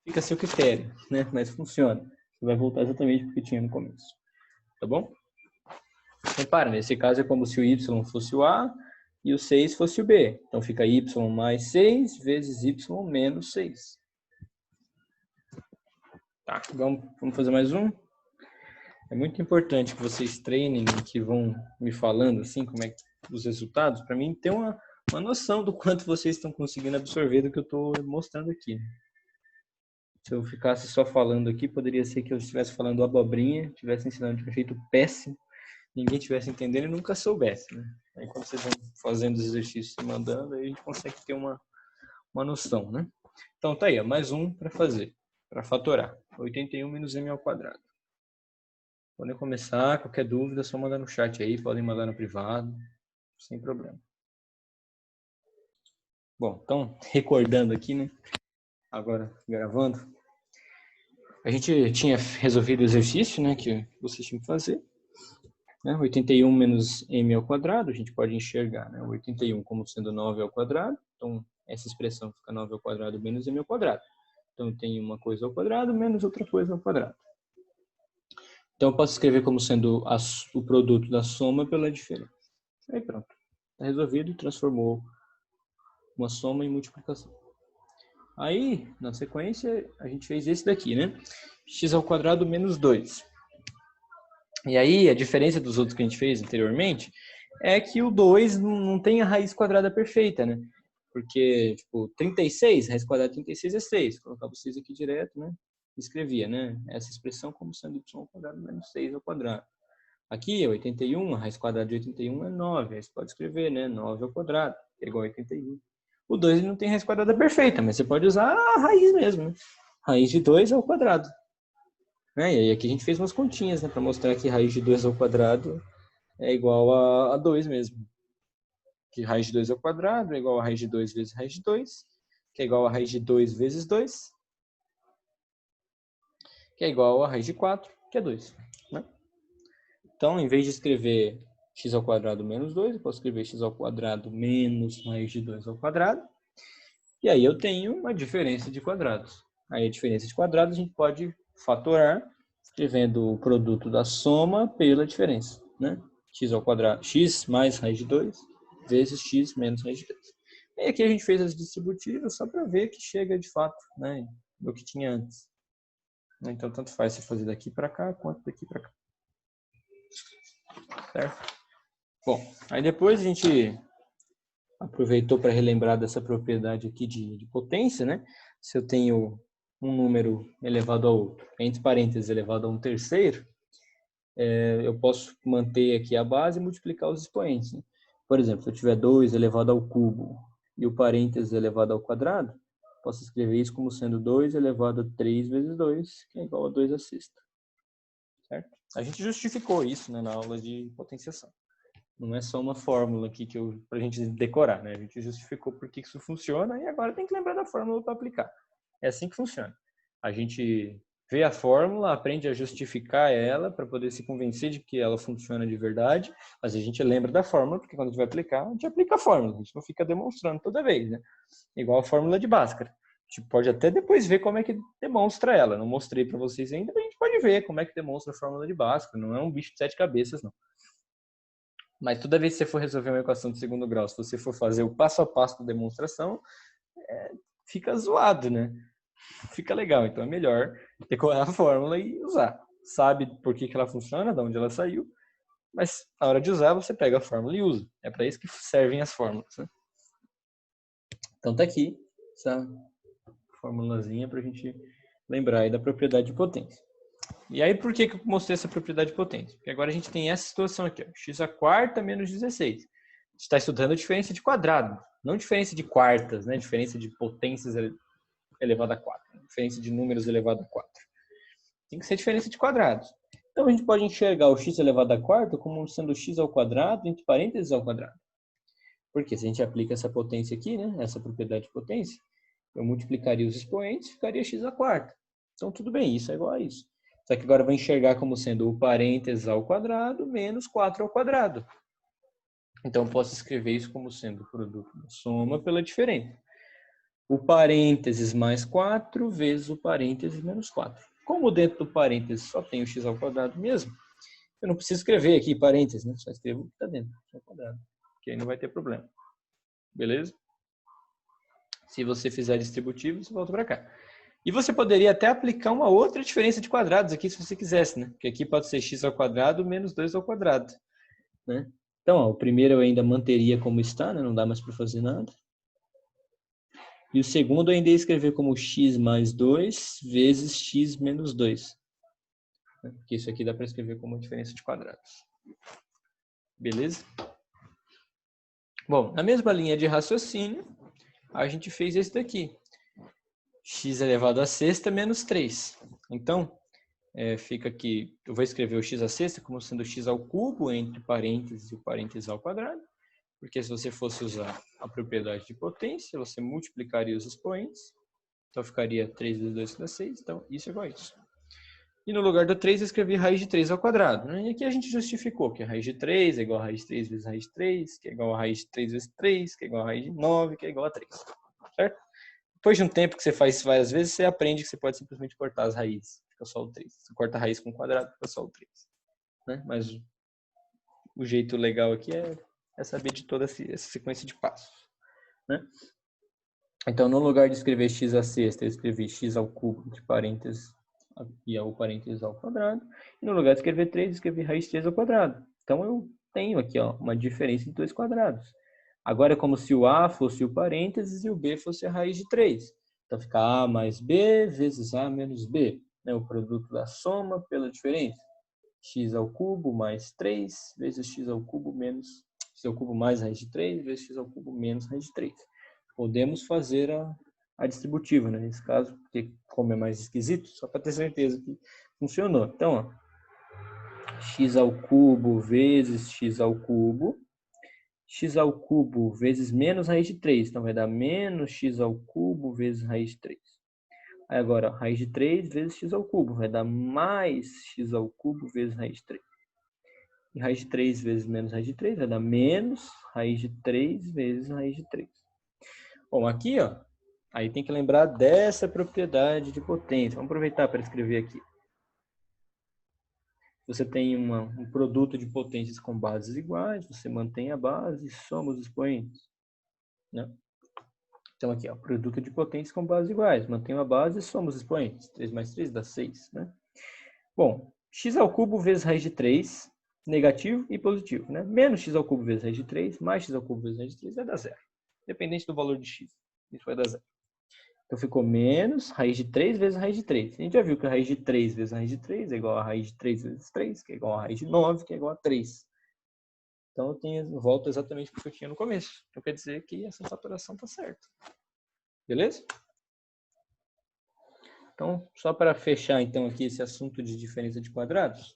fica a seu critério, né? Mas funciona. Você vai voltar exatamente para o que tinha no começo. Tá bom? Repara, nesse caso é como se o y fosse o a e o 6 fosse o b. Então fica y mais 6 vezes y menos 6. Tá, vamos fazer mais um? É muito importante que vocês treinem, que vão me falando assim, como é que os resultados, para mim ter uma noção do quanto vocês estão conseguindo absorver do que eu estou mostrando aqui. Se eu ficasse só falando aqui, poderia ser que eu estivesse falando abobrinha, estivesse ensinando de um jeito péssimo, ninguém estivesse entendendo e nunca soubesse, né? Aí quando vocês vão fazendo os exercícios e mandando, aí a gente consegue ter uma noção, né? Então tá aí, ó, mais um para fazer, para fatorar. 81 menos m ao quadrado. Podem começar, qualquer dúvida, é só mandar no chat aí, podem mandar no privado, sem problema. Bom, então, recordando aqui, né? Agora, gravando. A gente tinha resolvido o exercício, né, que vocês tinham que fazer. Né? 81 menos m ao quadrado, a gente pode enxergar, né? 81 como sendo 9 ao quadrado. Então, essa expressão fica 9 ao quadrado menos m ao quadrado. Então, tem uma coisa ao quadrado menos outra coisa ao quadrado. Então, eu posso escrever como sendo o produto da soma pela diferença. Aí pronto. Está resolvido, transformou uma soma em multiplicação. Aí, na sequência, a gente fez esse daqui, né? X ao quadrado menos 2. E aí, a diferença dos outros que a gente fez anteriormente é que o 2 não tem a raiz quadrada perfeita, né? Porque, tipo, 36, raiz quadrada de 36 é 6. Colocava 6 aqui direto, né? Escrevia, né? Essa expressão como sendo y ao quadrado menos 6 ao quadrado. Aqui é 81, a raiz quadrada de 81 é 9. Aí você pode escrever, né? 9 ao quadrado, que é igual a 81. O 2 ele não tem raiz quadrada perfeita, mas você pode usar a raiz mesmo, né? Raiz de 2 ao quadrado. Né? E aí aqui a gente fez umas continhas, né? Para mostrar que raiz de 2 ao quadrado é igual a 2 mesmo. Que raiz de 2 ao quadrado é igual a raiz de 2 vezes raiz de 2, que é igual a raiz de 2 vezes 2, que é igual a raiz de 4, que é 2. Né? Então, em vez de escrever x ao quadrado menos 2, eu posso escrever x ao quadrado menos raiz de 2 ao quadrado. E aí eu tenho uma diferença de quadrados. Aí a diferença de quadrados a gente pode fatorar escrevendo o produto da soma pela diferença. Né? X ao quadrado, x mais raiz de 2 vezes x menos raiz de 2. E aqui a gente fez as distributivas só para ver que chega de fato, né, do que tinha antes. Então, tanto faz você fazer daqui para cá quanto daqui para cá. Certo? Bom, aí depois a gente aproveitou para relembrar dessa propriedade aqui de potência, né? Se eu tenho um número elevado a outro, entre parênteses elevado a um terceiro, eu posso manter aqui a base e multiplicar os expoentes. Né? Por exemplo, se eu tiver 2 elevado ao cubo e o parênteses elevado ao quadrado, posso escrever isso como sendo 2 elevado a 3 vezes 2, que é igual a 2 à sexta. Certo? A gente justificou isso, né, na aula de potenciação. Não é só uma fórmula aqui para a gente decorar, né? A gente justificou por que isso funciona e agora tem que lembrar da fórmula para aplicar. É assim que funciona. A gente vê a fórmula, aprende a justificar ela para poder se convencer de que ela funciona de verdade, mas a gente lembra da fórmula, porque quando a gente vai aplicar, a gente aplica a fórmula, a gente não fica demonstrando toda vez, né? Igual a fórmula de Bhaskara. gente pode até depois ver como é que demonstra ela. Não mostrei para vocês ainda, mas a gente pode ver como é que demonstra a fórmula de Bhaskara. Não é um bicho de 7 cabeças, não. Mas toda vez que você for resolver uma equação de segundo grau, se você for fazer o passo a passo da demonstração, fica zoado, né? Fica legal. Então é melhor decorar a fórmula e usar. Sabe por que ela funciona, de onde ela saiu, mas na hora de usar você pega a fórmula e usa. É para isso que servem as fórmulas, né? Então tá aqui essa formulazinha para a gente lembrar aí da propriedade de potência. E aí por que eu mostrei essa propriedade de potência? Porque agora a gente tem essa situação aqui, ó, x à quarta menos 16. A gente está estudando a diferença de quadrado, não diferença de quartas, né? Diferença de potências elevado a 4. Diferença de números elevado a 4. Tem que ser diferença de quadrados. Então a gente pode enxergar o x elevado a quarta como sendo x ao quadrado entre parênteses ao quadrado. Porque se a gente aplica essa potência aqui, né? Essa propriedade de potência, eu multiplicaria os expoentes e ficaria x à quarta. Então tudo bem, isso é igual a isso. Só que agora eu vou enxergar como sendo o parênteses ao quadrado menos 4 ao quadrado. Então eu posso escrever isso como sendo o produto da soma pela diferença. O parênteses mais 4 vezes o parênteses menos 4. Como dentro do parênteses só tem o x ao quadrado mesmo, eu não preciso escrever aqui parênteses, né? Só escrevo o que está dentro, x ao quadrado. Que aí não vai ter problema. Beleza? Se você fizer distributivo, você volta para cá. E você poderia até aplicar uma outra diferença de quadrados aqui, se você quisesse, né? Porque aqui pode ser x ao quadrado menos 2 ao quadrado, né? Então, ó, o primeiro eu ainda manteria como está, né? Não dá mais para fazer nada. E o segundo eu ainda ia escrever como x mais 2 vezes x menos 2. Porque isso aqui dá para escrever como diferença de quadrados. Beleza? Bom, na mesma linha de raciocínio, a gente fez esse daqui. X elevado à sexta menos 3. Então, fica aqui, eu vou escrever o x à sexta como sendo x ao cubo entre parênteses e o parênteses ao quadrado. Porque se você fosse usar a propriedade de potência, você multiplicaria os expoentes. Então, ficaria 3 vezes 2 que dá 6. Então, isso é igual a isso. E no lugar do 3, eu escrevi raiz de 3 ao quadrado. Né? E aqui a gente justificou que a raiz de 3 é igual a raiz de 3 vezes raiz de 3, que é igual a raiz de 3 vezes 3, que é igual a raiz de 9, que é igual a 3. Certo? Depois de um tempo que você faz isso várias vezes, você aprende que você pode simplesmente cortar as raízes. Fica só o 3. Você corta a raiz com o quadrado, fica só o 3. Né? Mas o jeito legal aqui é saber de toda essa sequência de passos. Né? Então, no lugar de escrever x à sexta, eu escrevi x ao cubo, entre parênteses, e o parênteses ao quadrado. E no lugar de escrever 3, eu escrevi raiz de 3 ao quadrado. Então, eu tenho aqui uma diferença de 2 quadrados. Agora é como se o a fosse o parênteses e o b fosse a raiz de 3. Então, fica a mais b vezes a menos b. Né? O produto da soma pela diferença. X ao cubo mais 3 vezes x ao cubo menos x ao cubo mais raiz de 3 vezes x ao cubo menos raiz de 3. Podemos fazer a distributiva, né? Nesse caso, porque como é mais esquisito, só para ter certeza que funcionou. Então, ó, x ao cubo vezes x ao cubo vezes menos raiz de 3. Então, vai dar menos x ao cubo vezes raiz de 3. Aí agora, ó, raiz de 3 vezes x ao cubo. Vai dar mais x ao cubo vezes raiz de 3. E raiz de 3 vezes menos raiz de 3 vai dar menos raiz de 3 vezes raiz de 3. Bom, aqui, ó, aí tem que lembrar dessa propriedade de potência. Vamos aproveitar para escrever aqui. Você tem um produto de potências com bases iguais, você mantém a base e soma os expoentes. Né? Então aqui, ó, produto de potências com bases iguais. Mantém a base e soma os expoentes. 3 mais 3 dá 6. Né? Bom, x ao cubo vezes raiz de 3, negativo e positivo. Né? Menos x ao cubo vezes raiz de 3, mais x ao cubo vezes raiz de 3 vai dar 0. Independente do valor de x, isso vai dar 0. Então, ficou menos raiz de 3 vezes raiz de 3. A gente já viu que a raiz de 3 vezes raiz de 3 é igual a raiz de 3 vezes 3, que é igual a raiz de 9, que é igual a 3. Então, eu volto exatamente para o que eu tinha no começo. Então, quer dizer que essa operação está certa. Beleza? Então, só para fechar então aqui esse assunto de diferença de quadrados,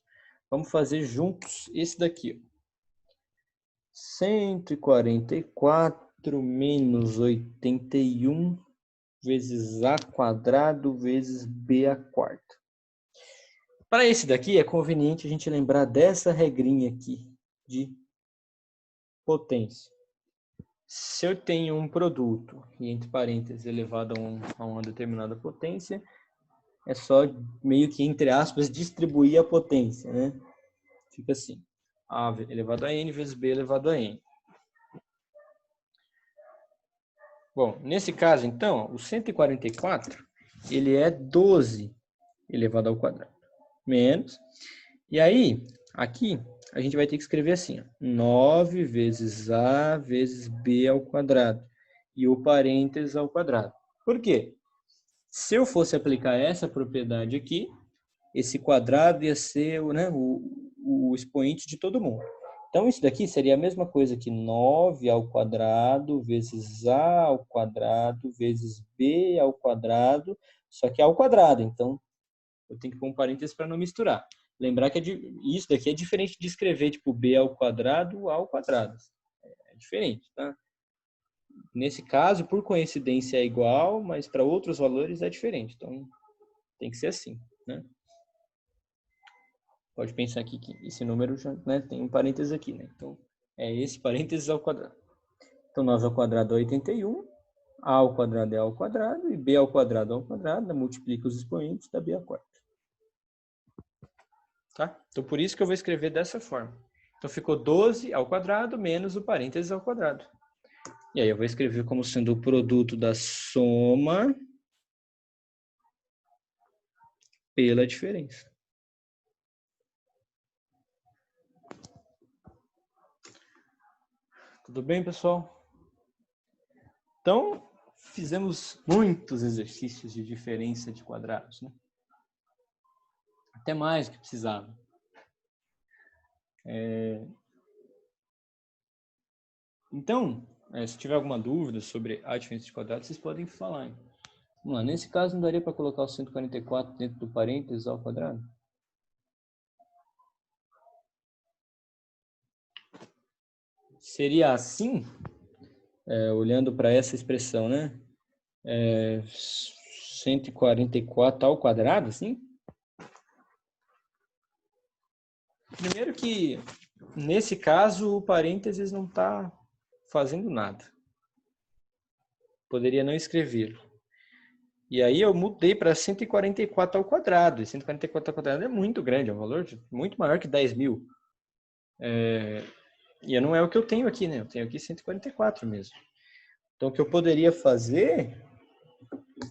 vamos fazer juntos esse daqui. 144 menos 81 vezes a quadrado vezes b à quarta. Para esse daqui, é conveniente a gente lembrar dessa regrinha aqui de potência. Se eu tenho um produto e entre parênteses elevado a uma determinada potência, é só meio que, entre aspas, distribuir a potência, né? Fica assim, A elevado a N vezes B elevado a N. Bom, nesse caso, então, o 144, ele é 12 elevado ao quadrado. Menos. E aí, aqui, a gente vai ter que escrever assim, ó, 9 vezes A vezes B ao quadrado. E o parênteses ao quadrado. Por quê? Se eu fosse aplicar essa propriedade aqui, esse quadrado ia ser, né, o expoente de todo mundo. Então, isso daqui seria a mesma coisa que 9 ao quadrado vezes A ao quadrado vezes B ao quadrado, só que ao quadrado. Então, eu tenho que pôr um parênteses para não misturar. Lembrar que isso daqui é diferente de escrever tipo B ao quadrado. É diferente, tá? Nesse caso, por coincidência é igual, mas para outros valores é diferente. Então, tem que ser assim, né? Pode pensar aqui que esse número já, né, tem um parênteses aqui, né? Então, é esse parênteses ao quadrado. Então, 9 ao quadrado é 81, A ao quadrado é A ao quadrado, e B ao quadrado, multiplica os expoentes da B à quarta. Tá? Então, por isso que eu vou escrever dessa forma. Então, ficou 12 ao quadrado menos o parênteses ao quadrado. E aí, eu vou escrever como sendo o produto da soma pela diferença. Tudo bem, pessoal? Então, fizemos muitos exercícios de diferença de quadrados, né? Até mais do que precisava. Então, se tiver alguma dúvida sobre a diferença de quadrados, vocês podem falar. Hein? Vamos lá. Nesse caso, não daria para colocar o 144 dentro do parênteses ao quadrado? Seria assim, olhando para essa expressão, né? 144 ao quadrado, assim? Primeiro que, nesse caso, o parênteses não está fazendo nada. Poderia não escrevê-lo. E aí eu mudei para 144 ao quadrado. E 144 ao quadrado é muito grande, é um valor muito maior que 10 mil. E não é o que eu tenho aqui, né? Eu tenho aqui 144 mesmo. Então, o que eu poderia fazer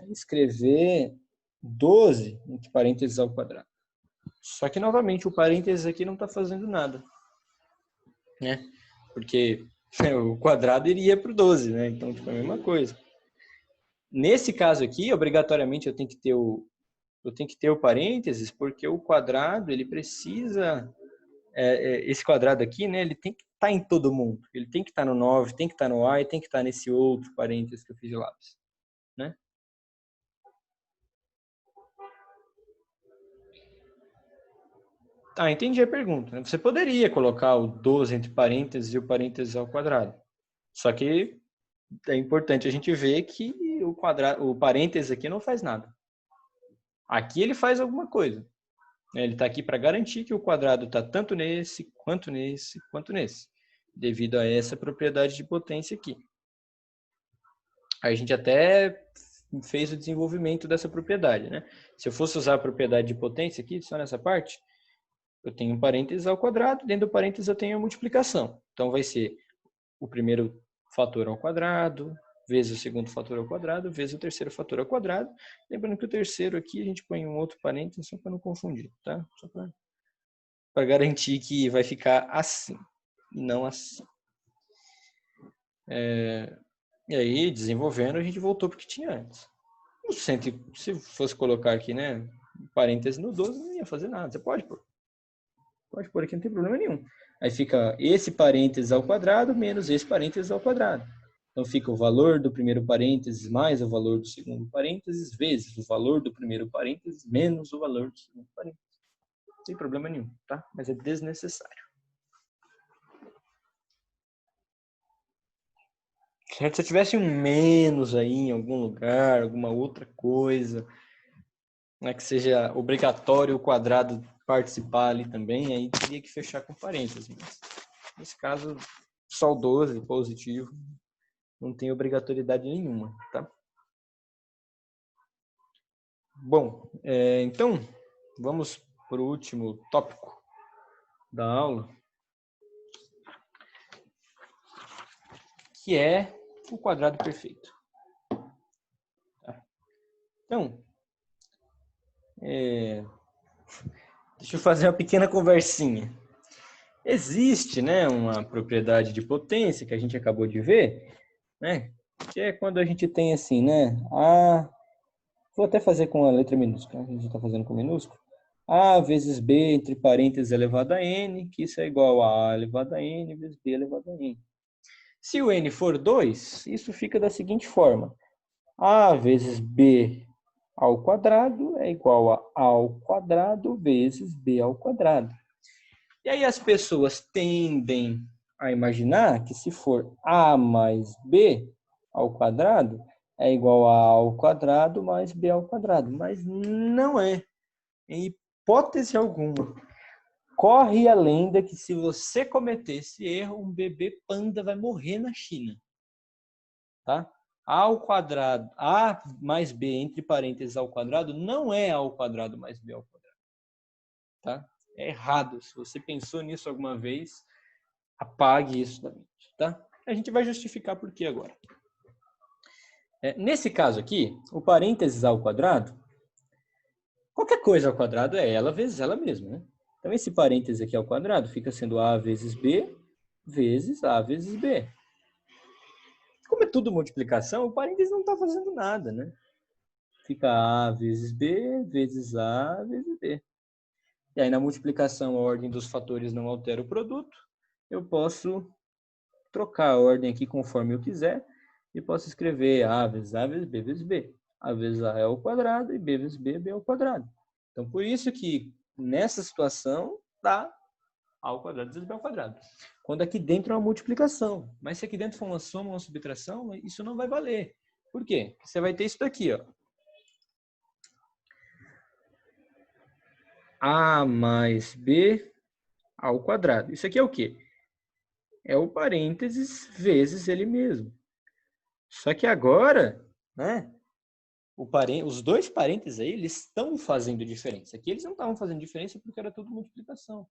é escrever 12 entre parênteses ao quadrado. Só que, novamente, o parênteses aqui não está fazendo nada. Né? Porque o quadrado iria para o 12, né? Então, tipo, é a mesma coisa. Nesse caso aqui, obrigatoriamente, eu tenho que ter o parênteses, porque o quadrado, ele precisa... esse quadrado aqui, né? Ele tem que estar em todo mundo. Ele tem que estar no 9, tem que estar no A e tem que estar nesse outro parênteses que eu fiz de lápis. Né? Ah, entendi a pergunta. Você poderia colocar o 12 entre parênteses e o parênteses ao quadrado. Só que é importante a gente ver que o parênteses aqui não faz nada. Aqui ele faz alguma coisa. Ele está aqui para garantir que o quadrado está tanto nesse, quanto nesse, quanto nesse. Devido a essa propriedade de potência aqui. A gente até fez o desenvolvimento dessa propriedade, né? Se eu fosse usar a propriedade de potência aqui, só nessa parte, eu tenho um parênteses ao quadrado, dentro do parênteses eu tenho a multiplicação. Então, vai ser o primeiro fator ao quadrado, vezes o segundo fator ao quadrado, vezes o terceiro fator ao quadrado. Lembrando que o terceiro aqui a gente põe um outro parênteses só para não confundir, tá? Só para garantir que vai ficar assim, e não assim. E aí, desenvolvendo, a gente voltou para o que tinha antes. Se fosse colocar aqui, né, parênteses no 12, não ia fazer nada. Você pode pôr. Pode pôr aqui, não tem problema nenhum. Aí fica esse parênteses ao quadrado menos esse parênteses ao quadrado. Então fica o valor do primeiro parênteses mais o valor do segundo parênteses vezes o valor do primeiro parênteses menos o valor do segundo parênteses. Não tem problema nenhum, tá? Mas é desnecessário. Certo? Se eu tivesse um menos aí em algum lugar, alguma outra coisa, né, que seja obrigatório o quadrado participar ali também, aí teria que fechar com parênteses. Mas nesse caso, só o 12, positivo, não tem obrigatoriedade nenhuma, tá? Bom, então, vamos para o último tópico da aula, que é o quadrado perfeito. Tá? Então, deixa eu fazer uma pequena conversinha. Existe, né, uma propriedade de potência que a gente acabou de ver, né, que é quando a gente tem assim, né, vou até fazer com a letra minúscula, a gente está fazendo com minúsculo, A vezes B entre parênteses elevado a N, que isso é igual a elevado a N vezes B elevado a N. Se o N for 2, isso fica da seguinte forma, A vezes B ao quadrado é igual a ao quadrado vezes B ao quadrado. E aí as pessoas tendem a imaginar que se for A mais B ao quadrado, é igual a ao quadrado mais B ao quadrado. Mas não é. Em hipótese alguma. Corre a lenda que se você cometer esse erro, um bebê panda vai morrer na China. Tá? A ao quadrado, A mais B entre parênteses ao quadrado, não é A ao quadrado mais B ao quadrado. Tá? É errado. Se você pensou nisso alguma vez, apague isso da mente, tá? A gente vai justificar por que agora. Nesse caso aqui, o parênteses ao quadrado, qualquer coisa ao quadrado é ela vezes ela mesma, né? Então, esse parênteses aqui ao quadrado fica sendo A vezes B vezes A vezes B. Como é tudo multiplicação, o parênteses não está fazendo nada, né? Fica A vezes B vezes A vezes B. E aí, na multiplicação, a ordem dos fatores não altera o produto. Eu posso trocar a ordem aqui conforme eu quiser e posso escrever A vezes B vezes B. A vezes A é ao quadrado e B vezes B é B ao quadrado. Então, por isso que nessa situação dá A ao quadrado vezes B ao quadrado. Quando aqui dentro é uma multiplicação. Mas se aqui dentro for uma soma ou uma subtração, isso não vai valer. Por quê? Você vai ter isso daqui, ó. A mais B ao quadrado. Isso aqui é o quê? É o parênteses vezes ele mesmo. Só que agora, né, os dois parênteses aí, eles estão fazendo diferença. Aqui eles não estavam fazendo diferença porque era tudo multiplicação.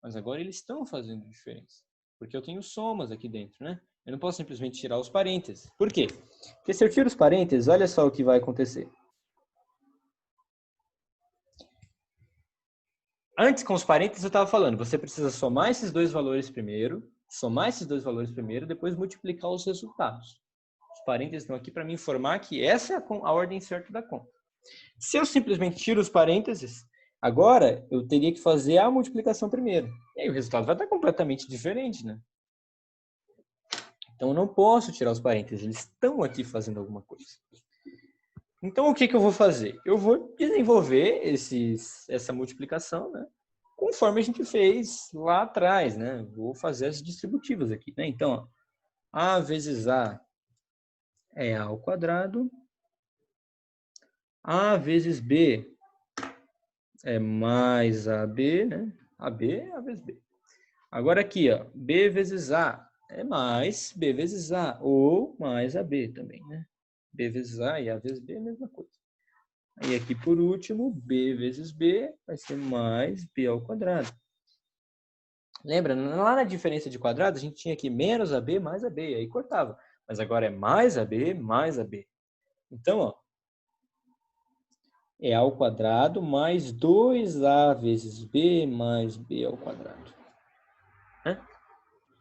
Mas agora eles estão fazendo diferença. Porque eu tenho somas aqui dentro, né? Eu não posso simplesmente tirar os parênteses. Por quê? Porque se eu tiro os parênteses, olha só o que vai acontecer. Antes, com os parênteses, eu estava falando, você precisa somar esses dois valores primeiro, depois multiplicar os resultados. Os parênteses estão aqui para me informar que essa é a ordem certa da conta. Se eu simplesmente tiro os parênteses, agora eu teria que fazer a multiplicação primeiro. E aí o resultado vai estar completamente diferente, né? Então eu não posso tirar os parênteses, eles estão aqui fazendo alguma coisa. Então o que eu vou fazer? Eu vou desenvolver essa multiplicação, né? Conforme a gente fez lá atrás, né? Vou fazer as distributivas aqui, né? Então, ó, A vezes A é A ao quadrado. A vezes B é mais AB, né? AB é A vezes B. Agora aqui, ó, B vezes A é mais B vezes A, ou mais AB também, né? B vezes A e A vezes B é a mesma coisa. Aí aqui, por último, B vezes B vai ser mais B ao quadrado. Lembra, lá na diferença de quadrados, a gente tinha aqui menos AB mais AB, aí cortava. Mas agora é mais AB mais AB. Então, ó, é A ao quadrado mais 2A vezes B mais B ao quadrado.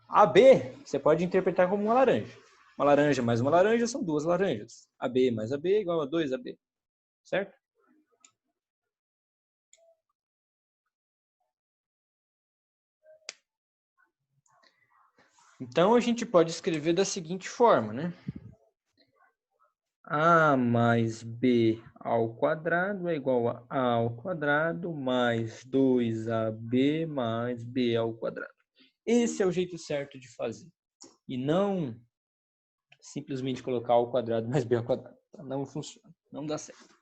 AB, você pode interpretar como uma laranja. Uma laranja mais uma laranja são duas laranjas. AB mais AB é igual a 2AB. Certo? Então, a gente pode escrever da seguinte forma, né? A mais B ao quadrado é igual a A ao quadrado mais 2AB mais B ao quadrado. Esse é o jeito certo de fazer. E não simplesmente colocar A ao quadrado mais B ao quadrado. Não funciona. Não dá certo.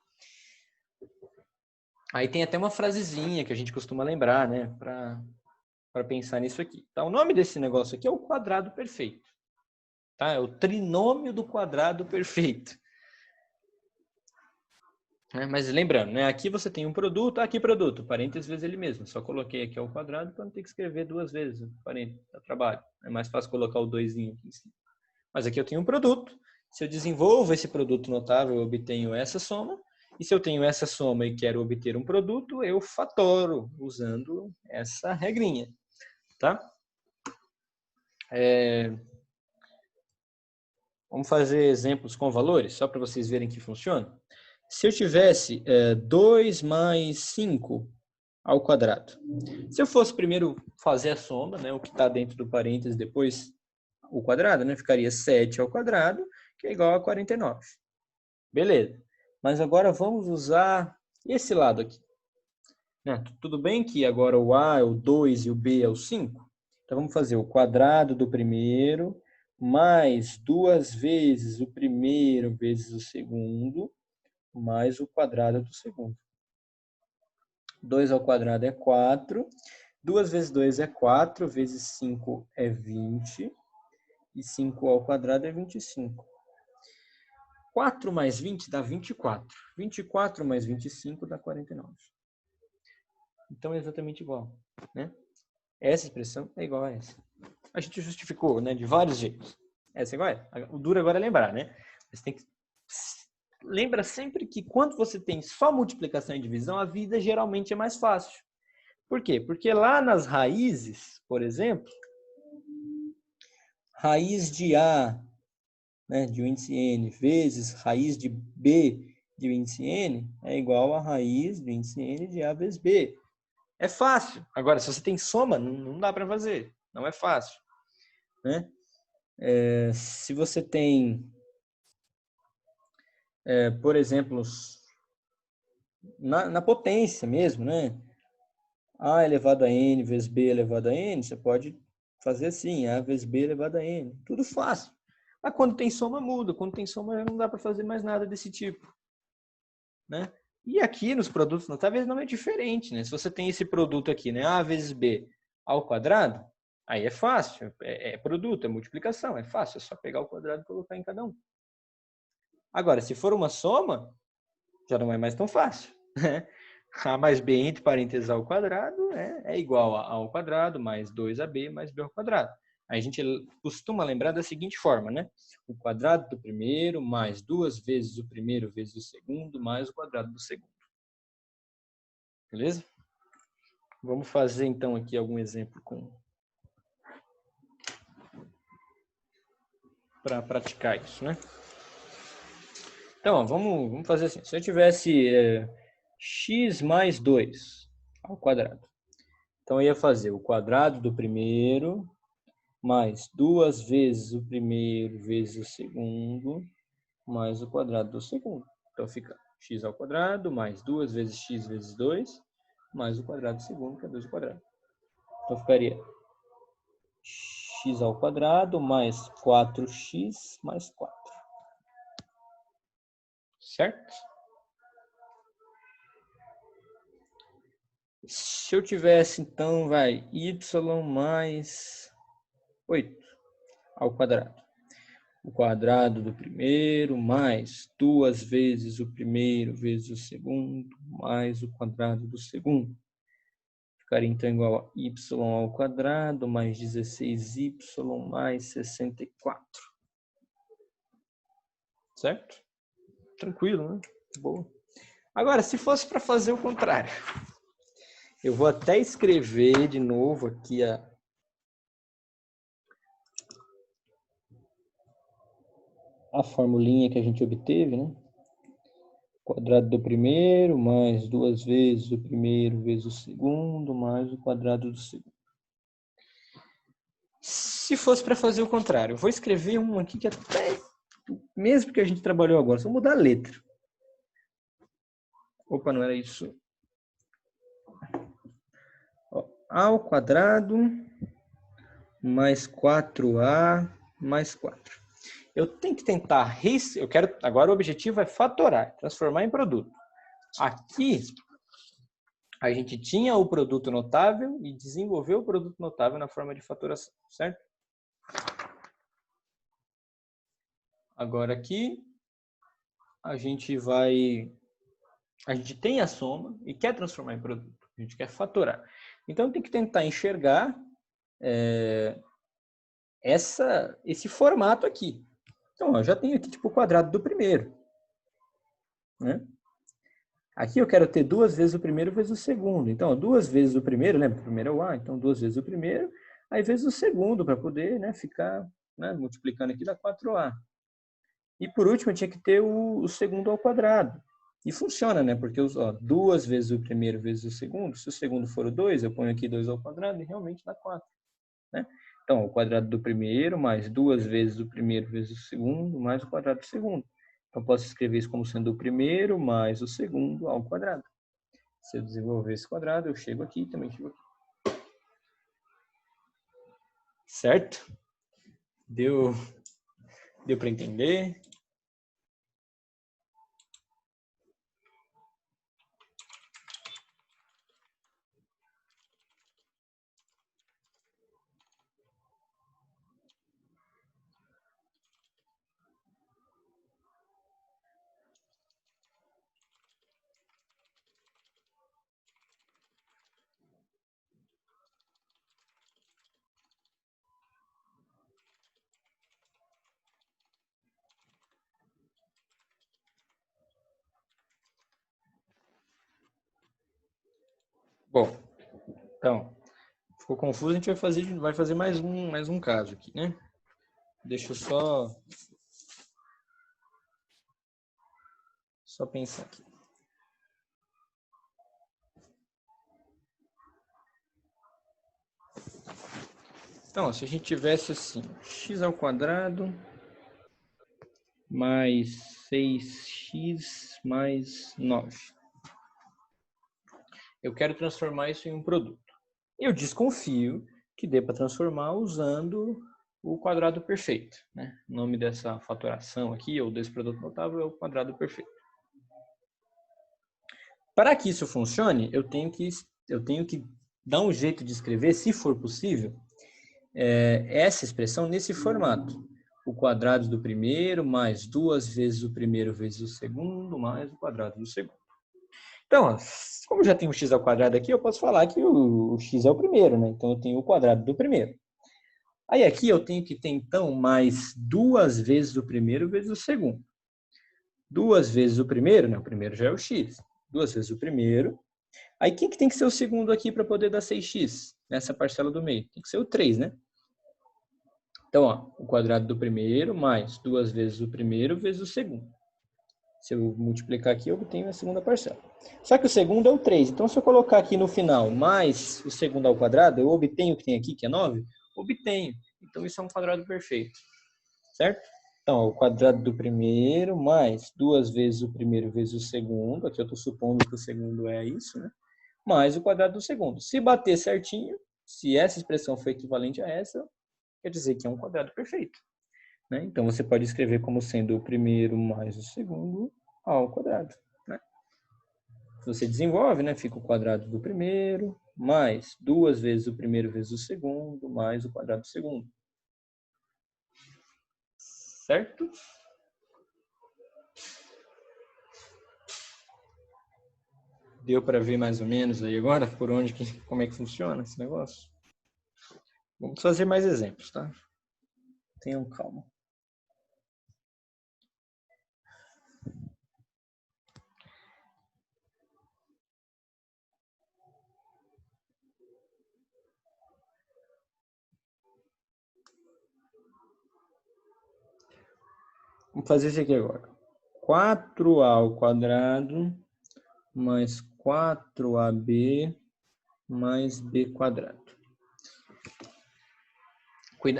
Aí tem até uma frasezinha que a gente costuma lembrar, né? Para pensar nisso aqui. Tá? O nome desse negócio aqui é o quadrado perfeito. Tá? É o trinômio do quadrado perfeito. Mas lembrando, né? Aqui você tem um produto, aqui produto, parênteses vezes ele mesmo. Só coloquei aqui ao quadrado para não ter que escrever duas vezes, parênteses, dá trabalho. É mais fácil colocar o 2 aqui em cima. Mas aqui eu tenho um produto. Se eu desenvolvo esse produto notável, eu obtenho essa soma. E se eu tenho essa soma e quero obter um produto, eu fatoro usando essa regrinha, tá? Vamos fazer exemplos com valores, só para vocês verem que funciona. Se eu tivesse 2 mais 5 ao quadrado. Se eu fosse primeiro fazer a soma, né, o que está dentro do parênteses, depois o quadrado, né, ficaria 7 ao quadrado, que é igual a 49. Beleza. Mas agora vamos usar esse lado aqui. Tudo bem que agora o A é o 2 e o B é o 5? Então vamos fazer o quadrado do primeiro mais 2 vezes o primeiro vezes o segundo mais o quadrado do segundo. 2 ao quadrado é 4. 2 vezes 2 é 4, vezes 5 é 20. E 5 ao quadrado é 25. 4 mais 20 dá 24. 24 mais 25 dá 49. Então é exatamente igual, né? Essa expressão é igual a essa. A gente justificou, né, de vários jeitos. Essa é igual a essa. O duro agora é lembrar, né? Você tem que... Lembra sempre que quando você tem só multiplicação e divisão, a vida geralmente é mais fácil. Por quê? Porque lá nas raízes, por exemplo, raiz de A, né, de um índice n, vezes raiz de B de um índice n, é igual a raiz do índice n de A vezes B. É fácil. Agora, se você tem soma, não dá para fazer. Não é fácil. Né? Se você tem, por exemplo, na potência mesmo, né? A elevado a n vezes B elevado a n, você pode fazer assim, A vezes B elevado a n. Tudo fácil. Mas quando tem soma, muda. Quando tem soma, não dá para fazer mais nada desse tipo. Né? E aqui nos produtos notáveis não é diferente. Né? Se você tem esse produto aqui, né? A vezes B ao quadrado, aí é fácil. É produto, é multiplicação. É fácil. É só pegar o quadrado e colocar em cada um. Agora, se for uma soma, já não é mais tão fácil. Né? A mais B entre parênteses ao quadrado é igual a A ao quadrado mais 2AB mais B ao quadrado. A gente costuma lembrar da seguinte forma, né? O quadrado do primeiro mais 2 vezes o primeiro vezes o segundo mais o quadrado do segundo. Beleza? Vamos fazer então aqui algum exemplo para praticar isso, né? Então, ó, vamos fazer assim. Se eu tivesse x mais 2 ao quadrado, então eu ia fazer o quadrado do primeiro mais 2 vezes o primeiro vezes o segundo mais o quadrado do segundo. Então fica x ao quadrado mais 2 vezes x vezes 2 mais o quadrado do segundo, que é 2 ao quadrado. Então ficaria x ao quadrado mais 4x mais 4. Certo? Se eu tivesse, então, y mais 8 ao quadrado. O quadrado do primeiro mais 2 vezes o primeiro vezes o segundo mais o quadrado do segundo. Ficaria, então, igual a y ao quadrado mais 16y mais 64. Certo? Tranquilo, né? Boa. Agora, se fosse para fazer o contrário, eu vou até escrever de novo aqui a formulinha que a gente obteve, né? Quadrado do primeiro mais 2 vezes o primeiro vezes o segundo mais o quadrado do segundo. Se fosse para fazer o contrário, eu vou escrever um aqui que até, mesmo que a gente trabalhou agora, só mudar a letra. Opa, não era isso. Ó, A ao quadrado mais 4A mais 4. Eu tenho que tentar, agora o objetivo é fatorar, transformar em produto. Aqui, a gente tinha o produto notável e desenvolveu o produto notável na forma de fatoração, certo? Agora aqui, a gente tem a soma e quer transformar em produto. A gente quer fatorar. Então, tem que tentar enxergar esse formato aqui. Então, ó, já tenho aqui tipo o quadrado do primeiro. Né? Aqui eu quero ter 2 vezes o primeiro vezes o segundo. Então, ó, 2 vezes o primeiro, lembra que o primeiro é o A, então 2 vezes o primeiro, aí vezes o segundo, para poder, né, ficar, né, multiplicando aqui dá 4A. E por último, eu tinha que ter o segundo ao quadrado. E funciona, né? Porque 2 vezes o primeiro vezes o segundo, se o segundo for o 2, eu ponho aqui 2 ao quadrado e realmente dá 4. Né? Então, o quadrado do primeiro mais 2 vezes o primeiro vezes o segundo mais o quadrado do segundo. Então, posso escrever isso como sendo o primeiro mais o segundo ao quadrado. Se eu desenvolver esse quadrado, eu chego aqui e também chego aqui. Certo? Deu para entender? Bom, então, ficou confuso, a gente vai fazer mais um caso aqui, né? Deixa eu só pensar aqui. Então, se a gente tivesse assim, x ao quadrado mais 6x mais 9. Eu quero transformar isso em um produto. Eu desconfio que dê para transformar usando o quadrado perfeito. Né? O nome dessa fatoração aqui, ou desse produto notável, é o quadrado perfeito. Para que isso funcione, eu tenho que dar um jeito de escrever, se for possível, essa expressão nesse formato. O quadrado do primeiro mais 2 vezes o primeiro vezes o segundo mais o quadrado do segundo. Então, como já tem o x ao quadrado aqui, eu posso falar que o x é o primeiro, né? Então, eu tenho o quadrado do primeiro. Aí aqui eu tenho que ter, então, mais 2 vezes o primeiro vezes o segundo. 2 vezes o primeiro, né? O primeiro já é o x. 2 vezes o primeiro. Aí, quem que tem que ser o segundo aqui para poder dar 6x? Nessa parcela do meio. Tem que ser o 3, né? Então, ó, o quadrado do primeiro mais 2 vezes o primeiro vezes o segundo. Se eu multiplicar aqui, eu obtenho a segunda parcela. Só que o segundo é o 3. Então, se eu colocar aqui no final mais o segundo ao quadrado, eu obtenho o que tem aqui, que é 9? Obtenho. Então, isso é um quadrado perfeito. Certo? Então, ó, o quadrado do primeiro mais 2 vezes o primeiro vezes o segundo. Aqui eu estou supondo que o segundo é isso, né? Mais o quadrado do segundo. Se bater certinho, se essa expressão for equivalente a essa, quer dizer que é um quadrado perfeito. Né? Então, você pode escrever como sendo o primeiro mais o segundo ao quadrado. Né? Se você desenvolve, né, fica o quadrado do primeiro mais 2 vezes o primeiro vezes o segundo mais o quadrado do segundo. Certo? Deu para ver mais ou menos aí agora por onde, como é que funciona esse negócio? Vamos fazer mais exemplos, tá? Tenham calma. Vamos fazer isso aqui agora. 4a ao quadrado mais 4ab mais b quadrado.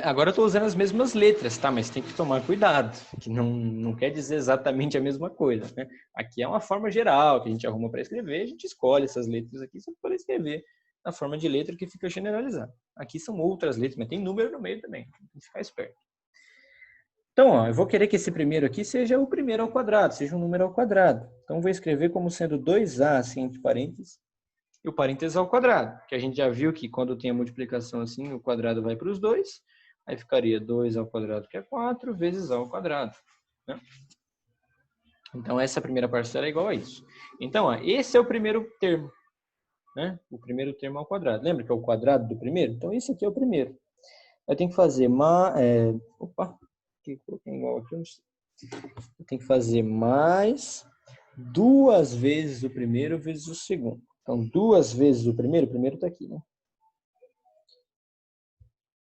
Agora eu estou usando as mesmas letras, tá? Mas tem que tomar cuidado, que não quer dizer exatamente a mesma coisa, né? Aqui é uma forma geral que a gente arruma para escrever, a gente escolhe essas letras aqui para poder escrever na forma de letra que fica generalizada. Aqui são outras letras, mas tem número no meio também, tem que ficar esperto. Então, ó, eu vou querer que esse primeiro aqui seja o primeiro ao quadrado, seja um número ao quadrado. Então, vou escrever como sendo 2a, assim, entre parênteses, e o parênteses ao quadrado, que a gente já viu que quando tem a multiplicação assim, o quadrado vai para os dois, aí ficaria 2 ao quadrado, que é 4, vezes a ao quadrado. né? Então, essa primeira parcela é igual a isso. Então, ó, esse é o primeiro termo, né? O primeiro termo ao quadrado. Lembra que é o quadrado do primeiro? Então, esse aqui é o primeiro. Eu tenho que fazer opa, que coloquei igual aqui, não sei. Eu tenho que fazer mais 2 vezes o primeiro vezes o segundo. Então, 2 vezes o primeiro está aqui, né?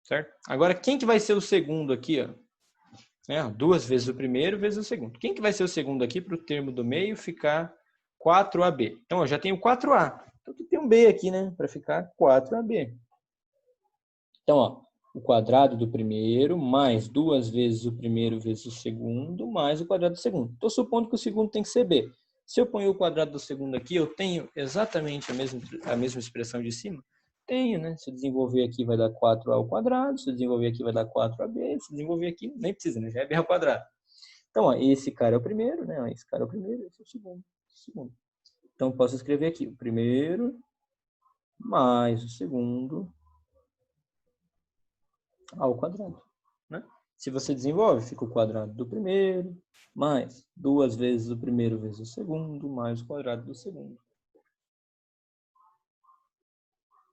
Certo? Agora, quem que vai ser o segundo aqui, ó? 2 vezes o primeiro vezes o segundo. Quem que vai ser o segundo aqui para o termo do meio ficar 4AB? Então, eu já tenho 4A. Então, tem um B aqui, né? Para ficar 4AB. Então, ó, o quadrado do primeiro mais 2 vezes o primeiro vezes o segundo mais o quadrado do segundo. Estou supondo que o segundo tem que ser B. Se eu ponho o quadrado do segundo aqui, eu tenho exatamente a mesma expressão de cima? Tenho, né? Se eu desenvolver aqui vai dar 4A ao quadrado, se eu desenvolver aqui vai dar 4AB, se eu desenvolver aqui nem precisa, né? Já é B ao quadrado. Então, ó, esse cara é o primeiro, né? Esse cara é o primeiro, esse é o segundo. Então, eu posso escrever aqui o primeiro mais o segundo ao quadrado, né? Se você desenvolve, fica o quadrado do primeiro, mais 2 vezes o primeiro vezes o segundo, mais o quadrado do segundo.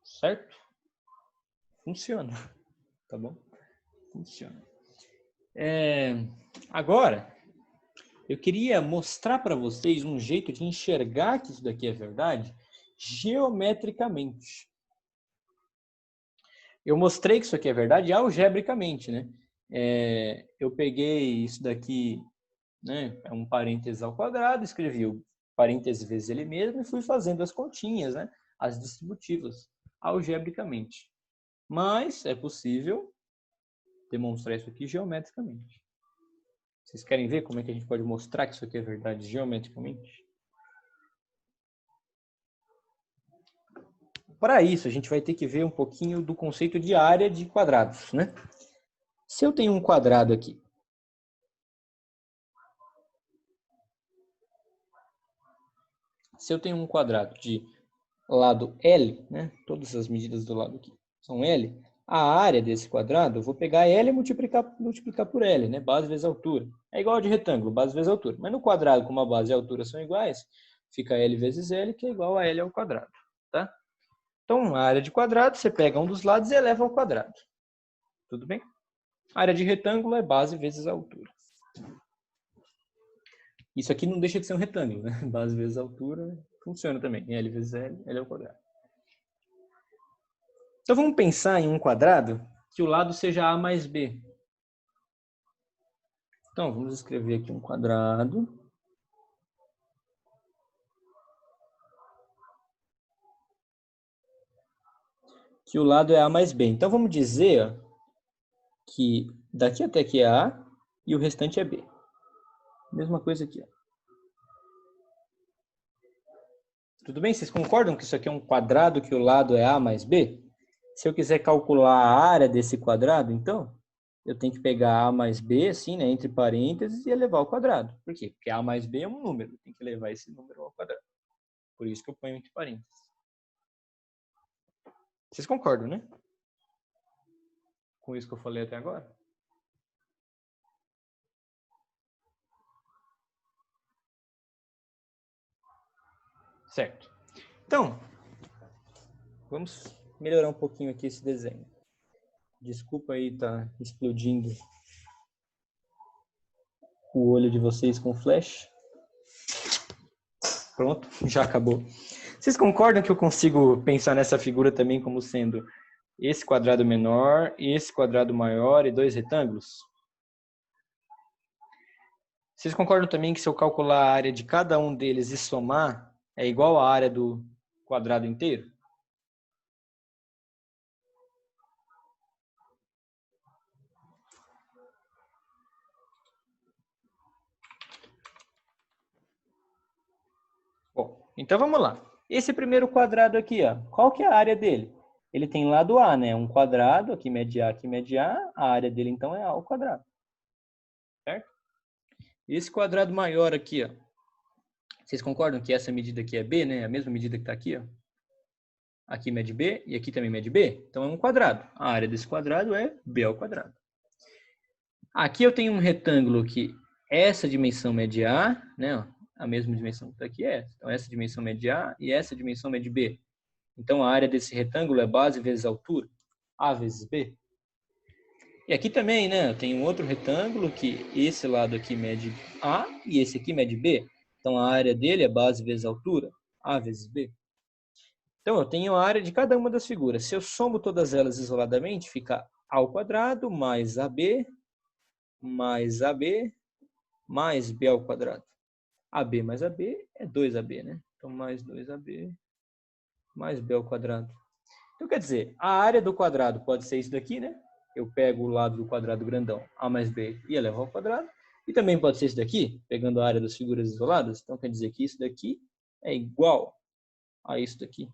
Certo? Funciona, tá bom? Funciona. Agora, eu queria mostrar para vocês um jeito de enxergar que isso daqui é verdade geometricamente. Eu mostrei que isso aqui é verdade algebricamente, né? Eu peguei isso daqui, né? É um parênteses ao quadrado, escrevi o parênteses vezes ele mesmo e fui fazendo as continhas, né? As distributivas, algebricamente. Mas é possível demonstrar isso aqui geometricamente. Vocês querem ver como é que a gente pode mostrar que isso aqui é verdade geometricamente? Para isso, a gente vai ter que ver um pouquinho do conceito de área de quadrados, né? Se eu tenho um quadrado aqui, se eu tenho um quadrado de lado L, né? Todas as medidas do lado aqui são L. A área desse quadrado, eu vou pegar L e multiplicar por L, né? Base vezes altura. É igual a de retângulo, base vezes altura. Mas no quadrado, como a base e a altura são iguais, fica L vezes L, que é igual a L ao quadrado, tá? Então, a área de quadrado, você pega um dos lados e eleva ao quadrado. Tudo bem? A área de retângulo é base vezes a altura. Isso aqui não deixa de ser um retângulo, né? Base vezes altura funciona também. L vezes L, L ao quadrado. Então vamos pensar em um quadrado que o lado seja A mais B. Então vamos escrever aqui um quadrado. Que o lado é A mais B. Então vamos dizer que daqui até aqui é A e o restante é B. Mesma coisa aqui. Tudo bem? Vocês concordam que isso aqui é um quadrado que o lado é A mais B? Se eu quiser calcular a área desse quadrado, então, eu tenho que pegar A mais B, assim, né, entre parênteses, e elevar ao quadrado. Por quê? Porque A mais B é um número, tem que elevar esse número ao quadrado. Por isso que eu ponho entre parênteses. Vocês concordam, né? Com isso que eu falei até agora? Certo. Então, vamos melhorar um pouquinho aqui esse desenho. Desculpa aí tá explodindo o olho de vocês com flash. Pronto, já acabou. Vocês concordam que eu consigo pensar nessa figura também como sendo esse quadrado menor, esse quadrado maior e 2 retângulos? Vocês concordam também que se eu calcular a área de cada um deles e somar, é igual à área do quadrado inteiro? Bom, então vamos lá. Esse primeiro quadrado aqui, ó, qual que é a área dele? Ele tem lado A, né? Um quadrado, aqui mede A, a área dele então é A ao quadrado. Certo? Esse quadrado maior aqui, ó, vocês concordam que essa medida aqui é B, né? A mesma medida que está aqui, ó. Aqui mede B e aqui também mede B. Então é um quadrado. A área desse quadrado é B ao quadrado. Aqui eu tenho um retângulo que essa dimensão mede A, né? Ó, a mesma dimensão que está aqui é essa. Então, essa dimensão mede A e essa dimensão mede B. Então, a área desse retângulo é base vezes altura, A vezes B. E aqui também, né? Eu tenho um outro retângulo que esse lado aqui mede A e esse aqui mede B. Então, a área dele é base vezes altura, A vezes B. Então, eu tenho a área de cada uma das figuras. Se eu somo todas elas isoladamente, fica A ao quadrado mais AB mais AB mais B ao quadrado. AB mais AB é 2AB, né? Então, mais 2AB mais B ao quadrado. Então, quer dizer, a área do quadrado pode ser isso daqui, né? Eu pego o lado do quadrado grandão, A mais B, e elevo ao quadrado. E também pode ser isso daqui, pegando a área das figuras isoladas. Então, quer dizer que isso daqui é igual a isso daqui.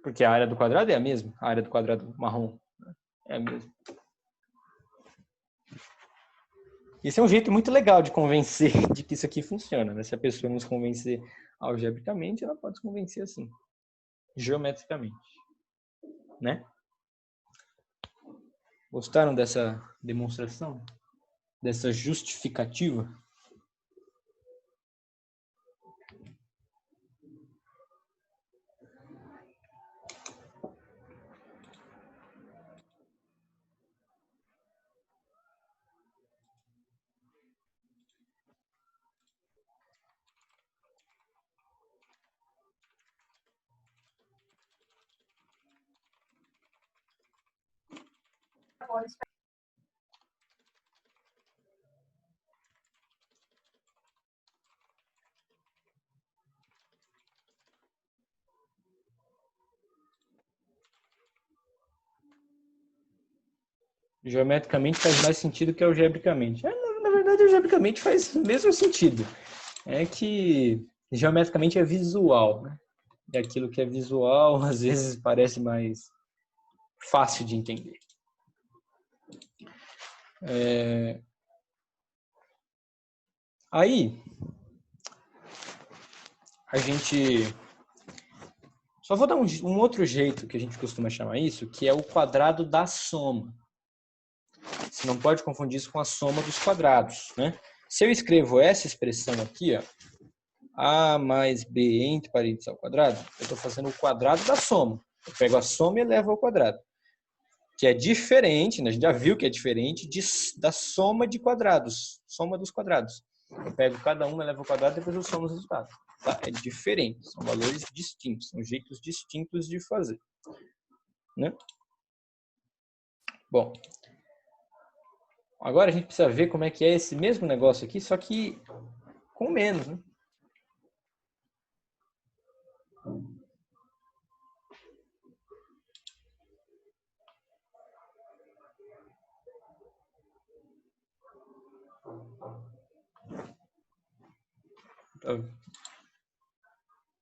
Porque a área do quadrado é a mesma. A área do quadrado marrom, né, é a mesma. Esse é um jeito muito legal de convencer de que isso aqui funciona, né? Se a pessoa nos convencer algebricamente, ela pode se convencer assim, geometricamente, né? Gostaram dessa demonstração? Dessa justificativa? Geometricamente faz mais sentido que algebricamente. Na verdade, algebricamente faz o mesmo sentido. É que geometricamente é visual, né? E aquilo que é visual, às vezes, parece mais fácil de entender. Aí, a gente... Só vou dar um outro jeito que a gente costuma chamar isso, que é o quadrado da soma. Você não pode confundir isso com a soma dos quadrados, né? Se eu escrevo essa expressão aqui, ó, A mais B entre parênteses ao quadrado, eu estou fazendo o quadrado da soma. Eu pego a soma e elevo ao quadrado. Que é diferente, né? A gente já viu que é diferente da soma de quadrados. Soma dos quadrados. Eu pego cada um, elevo ao quadrado e depois eu somo os resultados. Tá? É diferente. São valores distintos. São jeitos distintos de fazer. Né? Bom. Agora a gente precisa ver como é que é esse mesmo negócio aqui, só que com menos, né?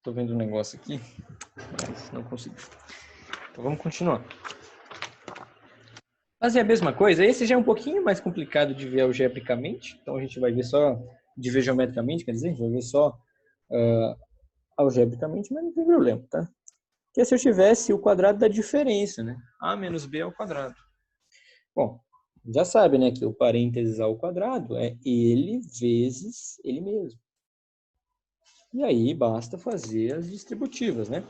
Tô vendo um negócio aqui, mas não consigo. Então vamos continuar. Fazer a mesma coisa. Esse já é um pouquinho mais complicado de ver algebricamente. Então a gente vai ver só de ver geometricamente, quer dizer, a gente vai ver só algebricamente, mas não tem problema, tá? Que é se eu tivesse o quadrado da diferença, né? A menos B ao quadrado. Bom, já sabe, né, que o parênteses ao quadrado é ele vezes ele mesmo. E aí basta fazer as distributivas, né?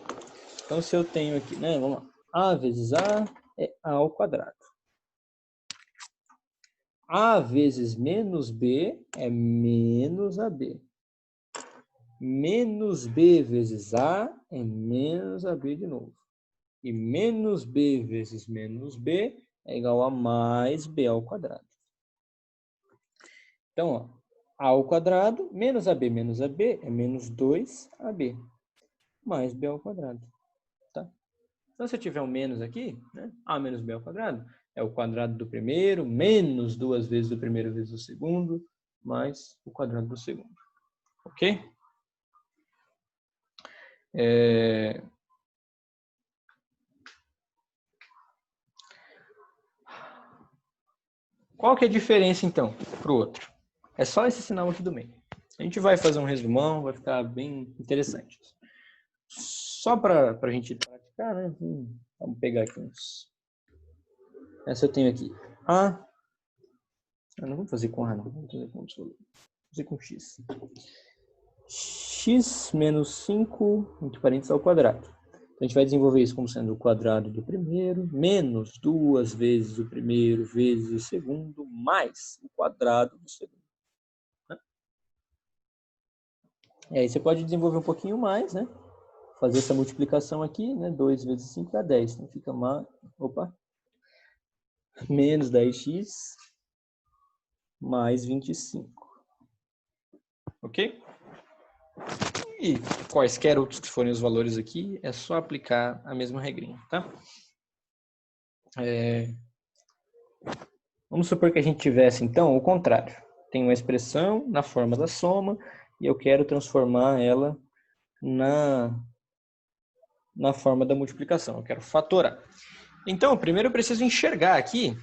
Então se eu tenho aqui, né, vamos lá, A vezes A é A ao quadrado. A vezes menos B é menos AB. Menos B vezes A é menos AB de novo. E menos B vezes menos B é igual a mais B ao quadrado. Então, ó, A ao quadrado menos AB é menos 2AB. Mais B ao quadrado. Tá? Então, se eu tiver um menos aqui, né, A menos B ao quadrado, é o quadrado do primeiro, menos 2 vezes do primeiro vezes do segundo, mais o quadrado do segundo. Ok? Qual que é a diferença, então, para o outro? É só esse sinal aqui do meio. A gente vai fazer um resumão, vai ficar bem interessante. Só para a gente praticar, né? Vamos pegar aqui uns. Essa eu tenho aqui. A Não vamos fazer com A, não. Vamos fazer com X. X menos 5, entre parênteses, ao quadrado. Então, a gente vai desenvolver isso como sendo o quadrado do primeiro, menos 2 vezes o primeiro, vezes o segundo, mais o quadrado do segundo. Né? E aí você pode desenvolver um pouquinho mais, né? Fazer essa multiplicação aqui, né? 2 vezes 5 dá 10. Então, fica menos 10x mais 25. Ok? E quaisquer outros que forem os valores aqui, é só aplicar a mesma regrinha, tá? Vamos supor que a gente tivesse, então, o contrário. Tem uma expressão na forma da soma e eu quero transformar ela na forma da multiplicação. Eu quero fatorar. Então, primeiro eu preciso enxergar aqui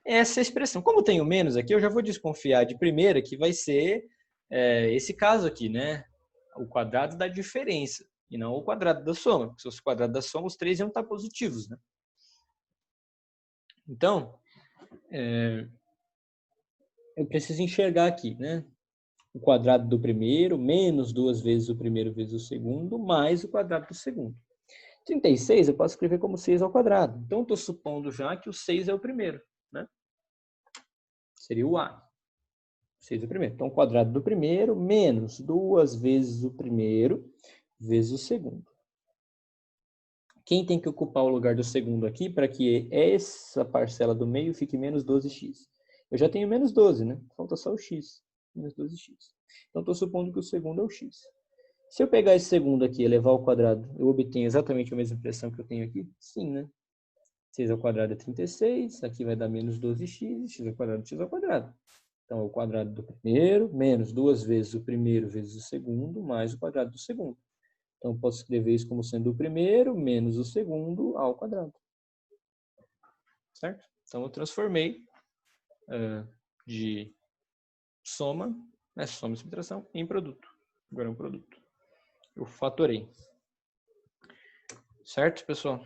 essa expressão. Como tem o menos aqui, eu já vou desconfiar de primeira que vai ser esse caso aqui, né? O quadrado da diferença e não o quadrado da soma. Se fosse o quadrado da soma, os três iam estar positivos, né? Então, eu preciso enxergar aqui, né? O quadrado do primeiro, menos 2 vezes o primeiro vezes o segundo, mais o quadrado do segundo. 36 eu posso escrever como 6 ao quadrado. Então, estou supondo já que o 6 é o primeiro, né? Seria o A. 6 é o primeiro. Então, o quadrado do primeiro, menos 2 vezes o primeiro, vezes o segundo. Quem tem que ocupar o lugar do segundo aqui para que essa parcela do meio fique menos 12x? Eu já tenho menos 12, né? Falta só o x. Menos 12x. Então, estou supondo que o segundo é o x. Se eu pegar esse segundo aqui e elevar ao quadrado, eu obtenho exatamente a mesma expressão que eu tenho aqui? Sim, né? 6 ao quadrado é 36, aqui vai dar menos 12x, x ao quadrado é x ao quadrado. Então, é o quadrado do primeiro, menos 2 vezes o primeiro vezes o segundo, mais o quadrado do segundo. Então, eu posso escrever isso como sendo o primeiro menos o segundo ao quadrado. Certo? Então, eu transformei de soma, né, soma e subtração, em produto. Agora é um produto. Eu fatorei. Certo, pessoal?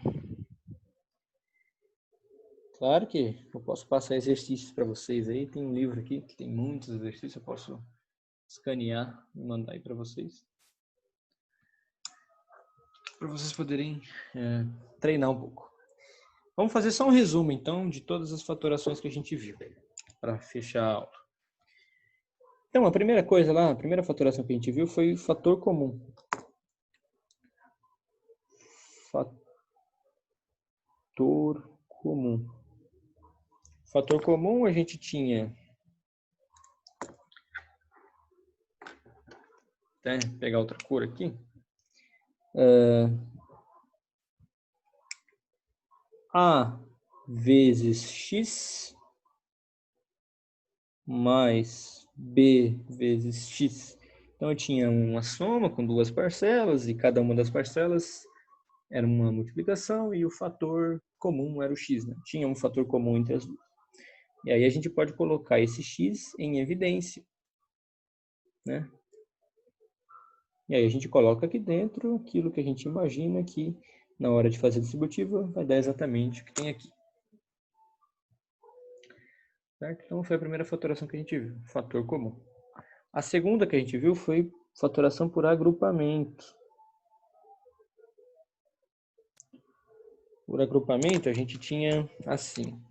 Claro que eu posso passar exercícios para vocês aí. Tem um livro aqui que tem muitos exercícios. Eu posso escanear e mandar aí para vocês. Para vocês poderem treinar um pouco. Vamos fazer só um resumo, então, de todas as fatorações que a gente viu, para fechar a aula. Então, a primeira coisa lá, a primeira fatoração que a gente viu foi o fator comum. Fator comum. Fator comum a gente tinha... Até pegar outra cor aqui. A vezes x mais B vezes x. Então, eu tinha uma soma com duas parcelas e cada uma das parcelas era uma multiplicação e o fator comum era o x, né? Tinha um fator comum entre as duas. E aí a gente pode colocar esse x em evidência, né? E aí a gente coloca aqui dentro aquilo que a gente imagina que na hora de fazer a distributiva vai dar exatamente o que tem aqui. Certo? Então foi a primeira fatoração que a gente viu, fator comum. A segunda que a gente viu foi fatoração por agrupamento. Por agrupamento a gente tinha assim.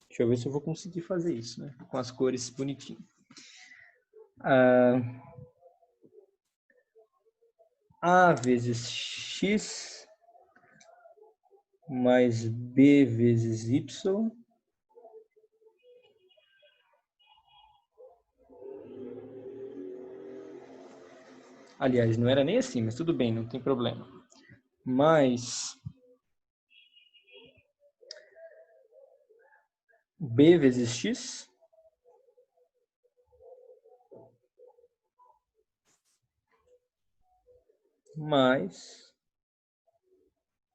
Deixa eu ver se eu vou conseguir fazer isso, né? Com as cores bonitinhas. A vezes x mais B vezes Y aliás, não era nem assim, mas tudo bem, não tem problema. Mais B vezes X mais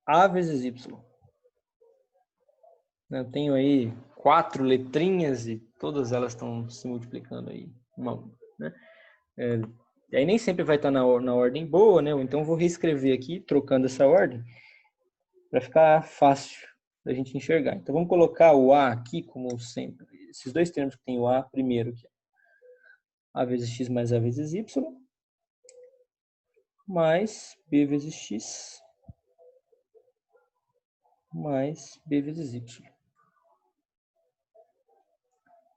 A vezes Y. Eu tenho aí 4 letrinhas e todas elas estão se multiplicando aí, uma a uma, né? E aí nem sempre vai estar na ordem boa, né? Ou então vou reescrever aqui, trocando essa ordem, para ficar fácil da gente enxergar. Então vamos colocar o A aqui como sempre. esses dois termos que tem o A primeiro, que é A vezes X mais A vezes Y, mais B vezes X mais B vezes Y.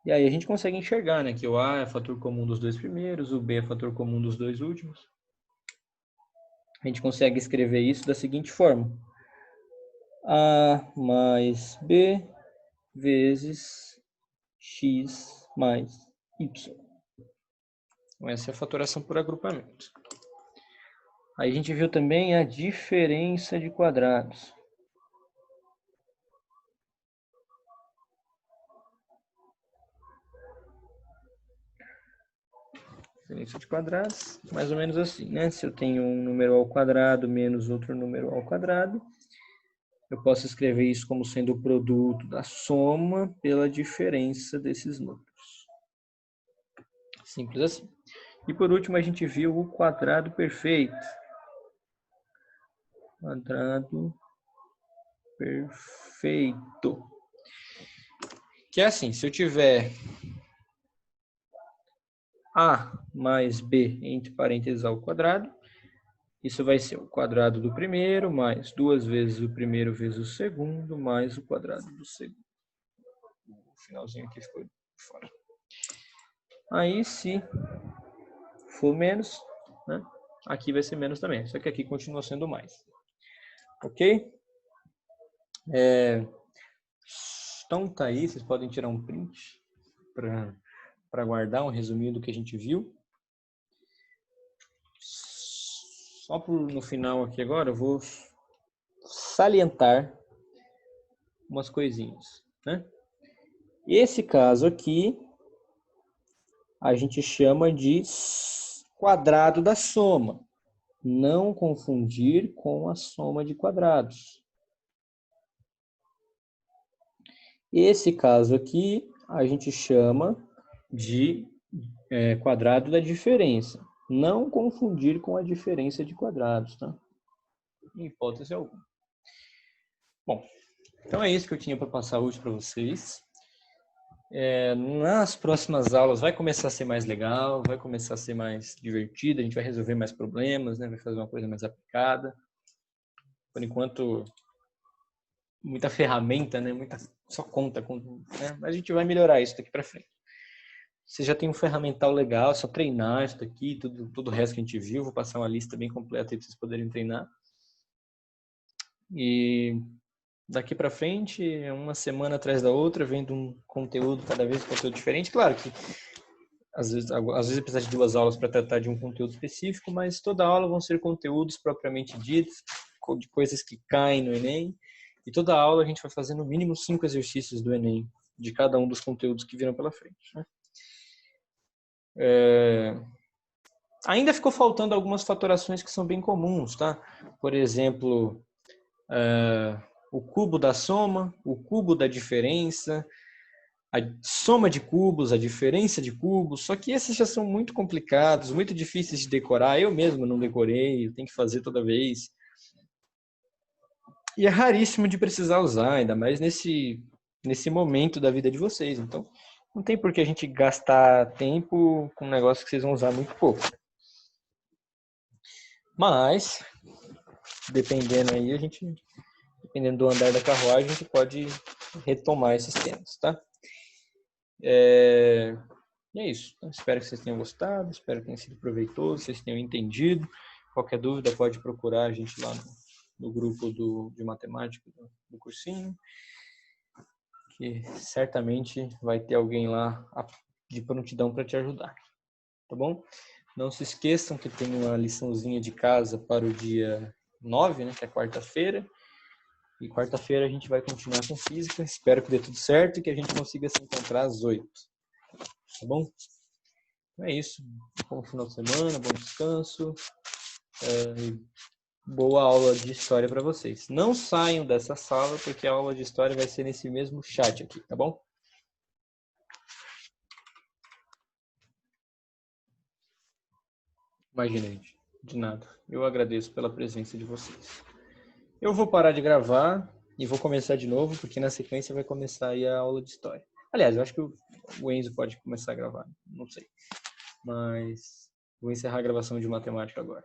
E aí a gente consegue enxergar, né, que o A é fator comum dos dois primeiros, o B é fator comum dos dois últimos. A gente consegue escrever isso da seguinte forma: A mais B vezes X mais Y. Então, essa é a fatoração por agrupamento. Aí a gente viu também a diferença de quadrados. Diferença de quadrados, mais ou menos assim, né? Se eu tenho um número ao quadrado menos outro número ao quadrado, eu posso escrever isso como sendo o produto da soma pela diferença desses números. Simples assim. E por último, a gente viu o quadrado perfeito. Quadrado perfeito. Que é assim, se eu tiver A mais B entre parênteses ao quadrado, isso vai ser o quadrado do primeiro, mais 2 vezes o primeiro vezes o segundo, mais o quadrado do segundo. O finalzinho aqui ficou fora. Aí, se for menos, né, aqui vai ser menos também. Só que aqui continua sendo mais. Ok? Então, tá aí. Vocês podem tirar um print para guardar um resuminho do que a gente viu. Só no final aqui agora, eu vou salientar umas coisinhas, né? Esse caso aqui, a gente chama de quadrado da soma. Não confundir com a soma de quadrados. Esse caso aqui, a gente chama de quadrado da diferença. Não confundir com a diferença de quadrados, tá? Em hipótese alguma. Bom, então é isso que eu tinha para passar hoje para vocês. Nas próximas aulas vai começar a ser mais legal, vai começar a ser mais divertido, a gente vai resolver mais problemas, né? Vai fazer uma coisa mais aplicada. Por enquanto, muita ferramenta, né? Só conta, né? Mas a gente vai melhorar isso daqui para frente. Você já tem um ferramental legal, é só treinar isso daqui, tudo o resto que a gente viu. Vou passar uma lista bem completa aí para vocês poderem treinar. E daqui para frente, uma semana atrás da outra, vendo um conteúdo, cada vez um conteúdo diferente. Claro que às vezes precisa de 2 aulas para tratar de um conteúdo específico, mas toda aula vão ser conteúdos propriamente ditos, de coisas que caem no Enem. E toda aula a gente vai fazer no mínimo 5 exercícios do Enem, de cada um dos conteúdos que viram pela frente, né? Ainda ficou faltando algumas fatorações que são bem comuns, tá? Por exemplo, o cubo da soma, o cubo da diferença, a soma de cubos, a diferença de cubos, só que esses já são muito complicados, muito difíceis de decorar. Eu mesmo não decorei, eu tenho que fazer toda vez. E é raríssimo de precisar usar, ainda mais nesse momento da vida de vocês. Então, não tem por que a gente gastar tempo com um negócio que vocês vão usar muito pouco. Mas, dependendo do andar da carruagem, a gente pode retomar esses temas, tá? E é isso. Então, espero que vocês tenham gostado, espero que tenha sido proveitoso, vocês tenham entendido. Qualquer dúvida pode procurar a gente lá no grupo de matemática do cursinho, que certamente vai ter alguém lá de prontidão para te ajudar, tá bom? Não se esqueçam que tem uma liçãozinha de casa para o dia 9, né, que é quarta-feira. E quarta-feira a gente vai continuar com física. Espero que dê tudo certo e que a gente consiga se encontrar às 8. Tá bom? Então é isso. Bom final de semana, bom descanso. Boa aula de história para vocês. Não saiam dessa sala, porque a aula de história vai ser nesse mesmo chat aqui, tá bom? Imagina, gente. De nada. Eu agradeço pela presença de vocês. Eu vou parar de gravar e vou começar de novo, porque na sequência vai começar aí a aula de história. Aliás, eu acho que o Enzo pode começar a gravar. Não sei. Mas vou encerrar a gravação de matemática agora.